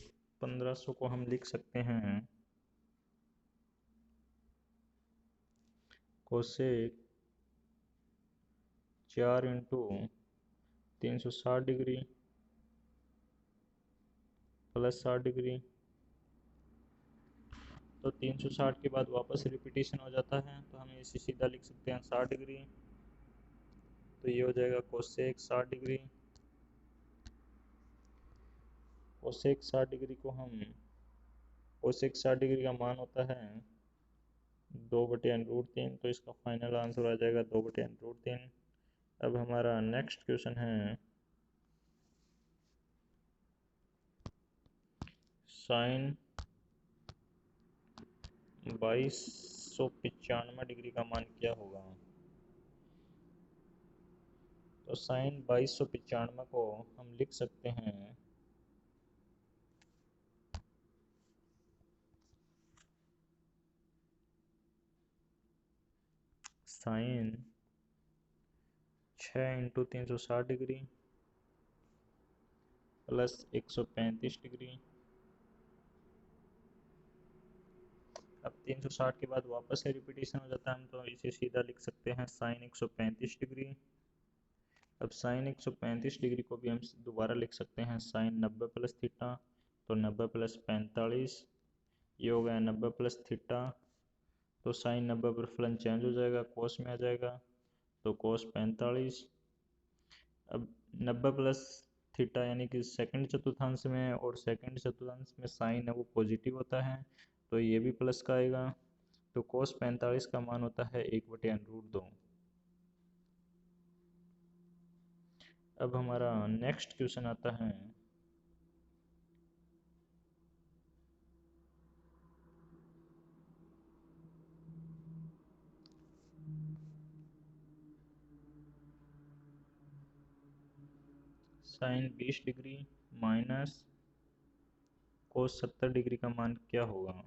Speaker 1: 1500 को हम लिख सकते हैं कोसेक 4 × 360 डिग्री प्लस 60 डिग्री। तो 360 के बाद वापस रिपीटेशन हो जाता है, तो हम इसे सीधा लिख सकते हैं 60 डिग्री। तो ये हो जाएगा कोसेक 60 डिग्री। कोसेक 60 डिग्री को हम कोसेक 60 डिग्री का मान होता है 2/√3, तो इसका फाइनल आंसर आ जाएगा 2/√3। अब हमारा नेक्स्ट क्वेश्चन है साइन 2295 डिग्री का मान क्या होगा? तो साइन 2295 को हम लिख सकते हैं साइन 6 × 360 डिग्री प्लस 135 डिग्री। अब 360 के बाद वापस से रिपीटेशन हो जाता है, हम तो इसे सीधा लिख सकते हैं साइन 135 डिग्री। अब साइन 135 डिग्री को भी हम दोबारा लिख सकते हैं साइन 90 प्लस थीटा। तो 90 प्लस 45, ये हो गया 90 प्लस थीटा। तो साइन 90 पर फलन चेंज हो जाएगा, कोस में आ जाएगा, तो कोस 45। अब 90 प्लस थीटा यानी कि सेकंड चतुर्थांश में, और सेकंड चतुर्थांश में साइन है वो पॉजिटिव होता है, तो ये भी प्लस का आएगा। तो कोस 45 का मान होता है 1/√2। अब हमारा नेक्स्ट क्वेश्चन आता है sine 20 degree minus cos 70 degree का मान क्या होगा?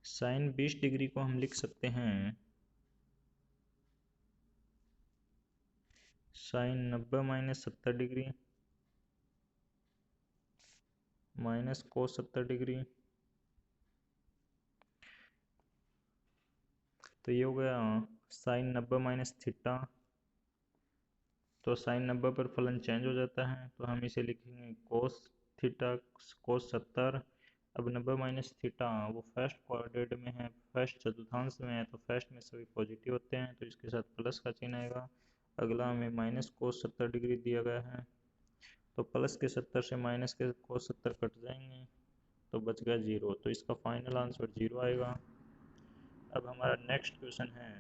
Speaker 1: साइन 20 डिग्री को हम लिख सकते हैं sine 90 minus 70 degree minus cos 70 degree. तो ये हो गया साइन 90 माइनस थीटा। तो साइन 90 पर फलन चेंज हो जाता है, तो हम इसे लिखेंगे कोस थीटा कोस 70। अब 90 माइनस थीटा वो फर्स्ट क्वाड्रेंट में है, फर्स्ट चतुर्थांश में है, तो फर्स्ट में सभी पॉजिटिव होते हैं, तो इसके साथ प्लस का चिन्ह आएगा। अगला हमें माइनस कोस 70 डिग्री दिया गया है, तो प्लस के 70 से माइनस के कोस 70 कट जाएंगे, तो बच गया 0, तो इसका फाइनल आंसर 0 आएगा। अब हमारा नेक्स्ट क्वेश्चन है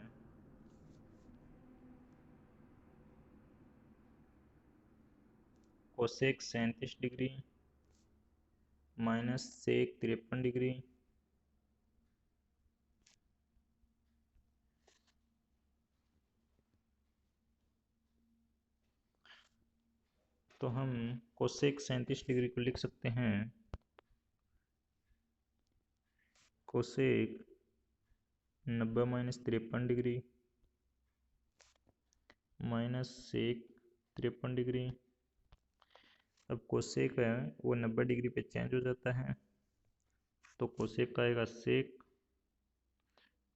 Speaker 1: cosec 37 degree minus sec 53 degree. तो हम कोसेक 37 डिग्री को लिख सकते हैं cosec 90 - 53 degree minus sec 53 degree. अब कोसेक है वो 90 डिग्री पे चेंज हो जाता है, तो कोसेक का आएगा सेक,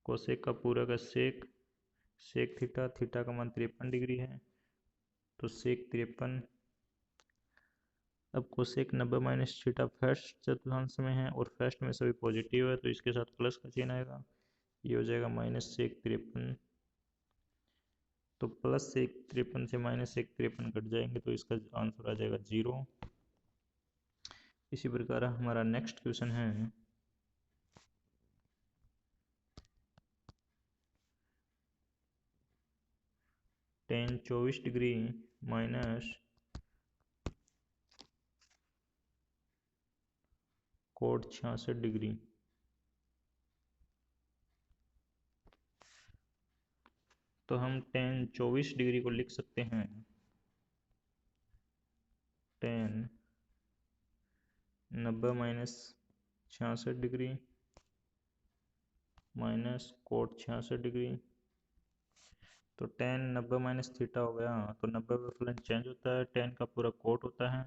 Speaker 1: कोसेक का पूरा का सेक, सेक थीटा, थीटा का मान 53 डिग्री है तो सेक 53। अब कोसेक 90 - थीटा फर्स्ट चतुर्थांश में है और फर्स्ट में सभी पॉजिटिव है तो इसके साथ प्लस का चिन्ह आएगा, ये हो जाएगा माइनस सेक 53। तो प्लस सेक 53 से माइनस सेक 53 कट जाएंगे तो इसका आंसर आ जाएगा 0। इसी प्रकार हमारा नेक्स्ट क्वेश्चन है tan 24 degree minus cot 66 degree. तो हम tan 24 डिग्री को लिख सकते हैं tan 90 - 66 degree minus cot 66 degree. तो tan 90 - थीटा हो गया, तो 90 पे फलन चेंज होता है, tan का पूरा कोट होता है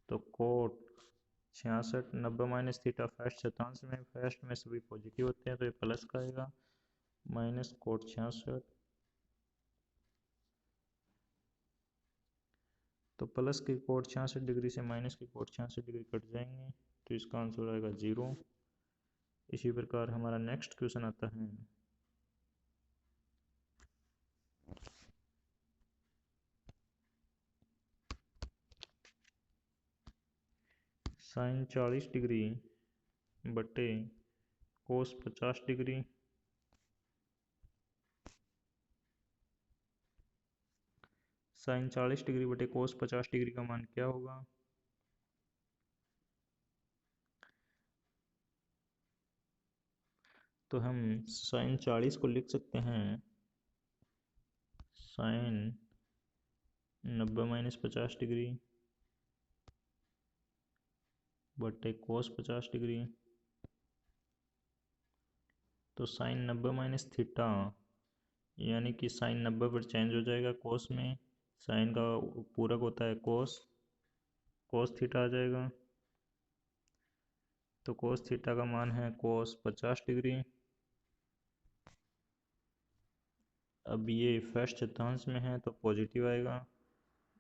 Speaker 1: तो कोट 66, 90 - थीटा फर्स्ट चतुर्थांश में, फर्स्ट में सभी पॉजिटिव होते हैं तो ये प्लस का आएगा माइनस कोट 66। तो प्लस की कोट 66 डिग्री से माइनस की कोट 66 डिग्री कट जाएंगे तो इसका आंसर आएगा 0। इसी प्रकार हमारा नेक्स्ट क्वेश्चन आता है साइन 40 डिग्री बटे कोस 50 डिग्री। साइन 40 डिग्री बटे कोस 50 डिग्री का मान क्या होगा? तो हम साइन 40 को लिख सकते हैं साइन 90 - 50 डिग्री बटे कोस 50 डिग्री। तो साइन 90 - थीटा यानी कि साइन 90 पर चेंज हो जाएगा कोस में, साइन का पूरक होता है कोस, कोस थीटा आ जाएगा। तो कोस थीटा का मान है कोस 50 डिग्री। अब ये फर्स्ट चतुर्थांश में है तो पॉजिटिव आएगा,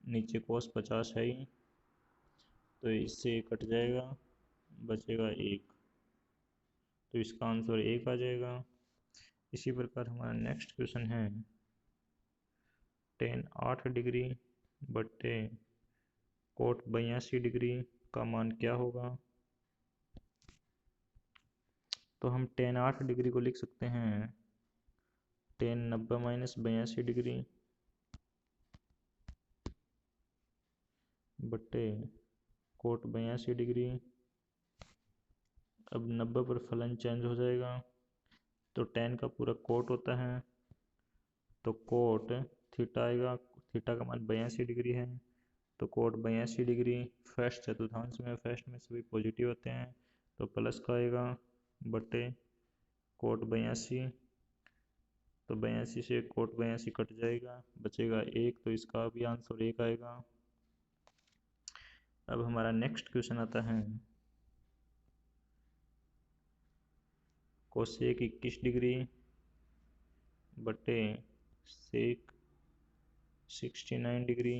Speaker 1: नीचे कोस 50 है ही तो इससे कट जाएगा, बचेगा 1, तो इसका आंसर 1 आ जाएगा। इसी प्रकार हमारा नेक्स्ट क्वेश्चन है tan 8 डिग्री बटे कोट 82 डिग्री का मान क्या होगा? तो हम tan 8 डिग्री को लिख सकते हैं tan 90 - 82 डिग्री बटे कोट 82 डिग्री। अब 90 पर फलन चेंज हो जाएगा तो tan का पूरा कोट होता है तो कोट थीटा आएगा, थीटा का मान 82 डिग्री है तो कोट 82 डिग्री फर्स्ट चतुर्थांश में, फर्स्ट में सभी पॉजिटिव होते हैं तो प्लस का आएगा बटे कोट 82। तो 82 से कोट 82 कट जाएगा, बचेगा 1, तो इसका भी आंसर 1 आएगा। अब हमारा नेक्स्ट क्वेश्चन आता है कोसेक 21 डिग्री बटे सेक 69 डिग्री।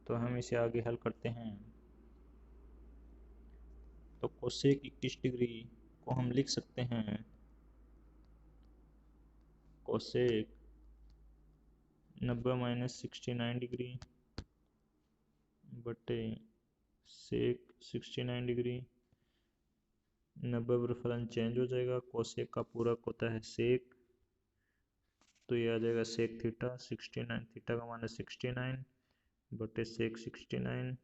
Speaker 1: तो हम इसे आगे हल करते हैं। तो कोसेक 21 डिग्री को हम लिख सकते हैं कोसेक 90 - 69 डिग्री बटे सेक 69 डिग्री। 90 पर फलन चेंज हो जाएगा, कोसेक का पूरक होता है सेक तो ये आ जाएगा सेक थीटा 69, थीटा का मान है 69 बटे सेक 69।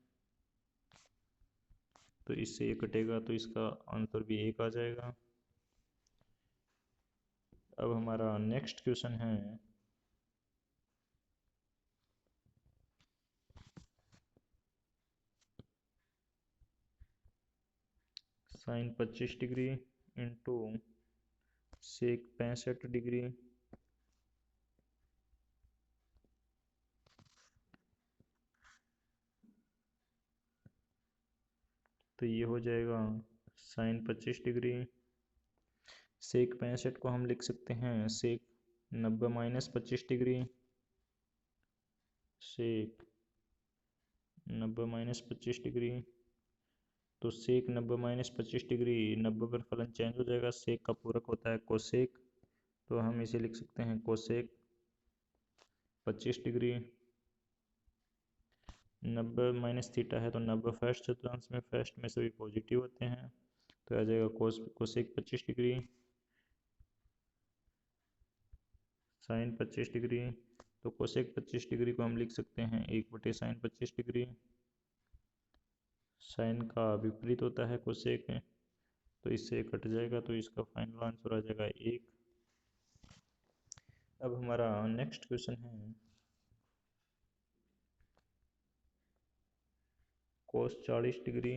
Speaker 1: तो इससे ये कटेगा तो इसका आंसर भी 1 आ जाएगा। अब हमारा नेक्स्ट क्वेश्चन है sine 25 degree into sec 65 degree, तो ये हो जाएगा साइन 25 डिग्री। सेक 65 को हम लिख सकते हैं सेक 90 माइनस 25 डिग्री, सेक 90 माइनस 25 डिग्री। तो सेक 90 माइनस 25 डिग्री, 90 पर फलन चेंज हो जाएगा, सेक का पूरक होता है कोसेक, तो हम इसे लिख सकते हैं कोसेक 25 डिग्री। 90 माइनस थीटा है तो 90 फर्स्ट चतुर्थांश में, फर्स्ट में सभी पॉजिटिव होते हैं, तो आ जाएगा कोसेक 25 डिग्री साइन 25 डिग्री। तो कोसेक 25 डिग्री को हम लिख सकते हैं 1/साइन 25 डिग्री। साइन का विपरीत होता है कोसेक, तो इससे कट जाएगा, तो इसका फाइनल आंसर आ जाएगा 1। अब हमारा नेक्स्ट क्वेश्चन है कोस 40 डिग्री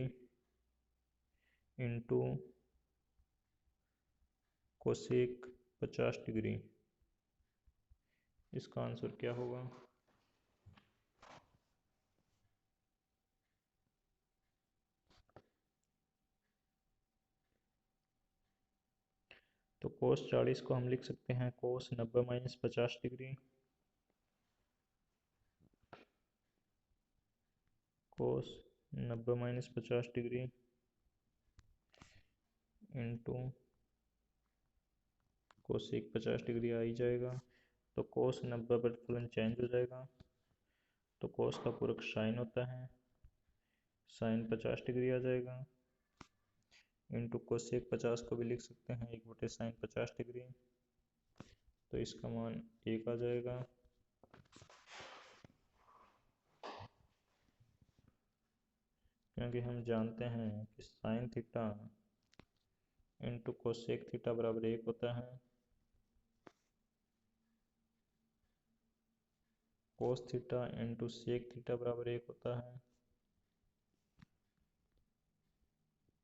Speaker 1: इंटू कोसेक 50 डिग्री, इसका आंसर क्या होगा? तो कोस 40 को हम लिख सकते हैं cos 90 minus 50 degree, cos 90 minus 50 degree into cosec 50 degree आ ही जाएगा। तो कोस 90 पर फलन चेंज हो जाएगा, तो कोस का पूरक साइन होता है, साइन 50 डिग्री आ जाएगा इंटू कोसेक 50 को भी लिख सकते हैं 1/साइन 50 डिग्री, तो इसका मान 1 आ जाएगा। क्योंकि हम जानते हैं कि sine theta into cosec theta बराबर 1 होता है, cos theta into sec theta बराबर 1 होता है,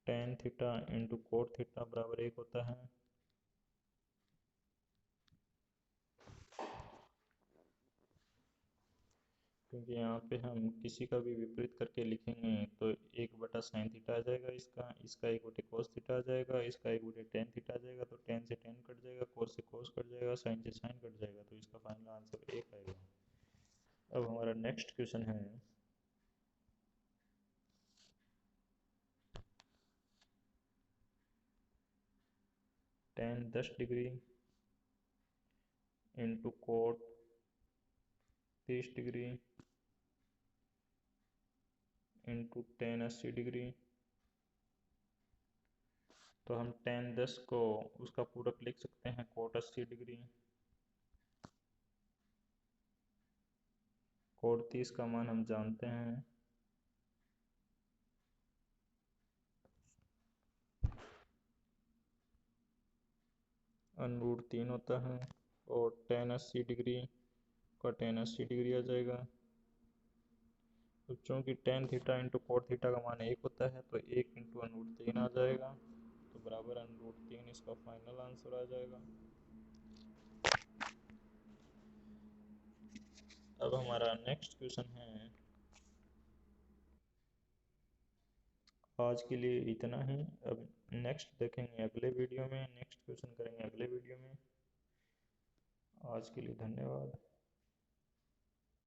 Speaker 1: tan theta into cot theta बराबर 1 होता है, क्योंकि यहाँ पे हम किसी का भी विपरीत करके लिखेंगे तो 1/साइन थीटा आ जाएगा, इसका 1/कोस थीटा आ जाएगा, इसका 1/टेन थीटा आ जाएगा, तो टेन से टेन कट जाएगा, कोस से कोस कट जाएगा, साइन से साइन कट जाएगा, तो इसका फाइनल आंसर 1 आएगा। अब हमारा नेक्स्ट क्वेश्चन है ten 10 degree into coat 30 degree into ten 80 degree. तो हम टेन 10 को उसका पूरक लिख सकते हैं कोट 80 डिग्री, कोट 30 का मान हम जानते हैं, √3 होता है, और टेन 80 डिग्री का टेन 80 डिग्री आ जाएगा। तो चूँकि ten theta into cot theta का मान 1 होता है, तो 1 इंटू √3 आ जाएगा, तो बराबर √3 इसका फाइनल आंसर आ जाएगा। अब हमारा नेक्स्ट क्वेश्चन है, आज के लिए इतना ही। अब नेक्स्ट देखेंगे अगले वीडियो में, नेक्स्ट क्वेश्चन करेंगे अगले वीडियो में। आज के लिए धन्यवाद।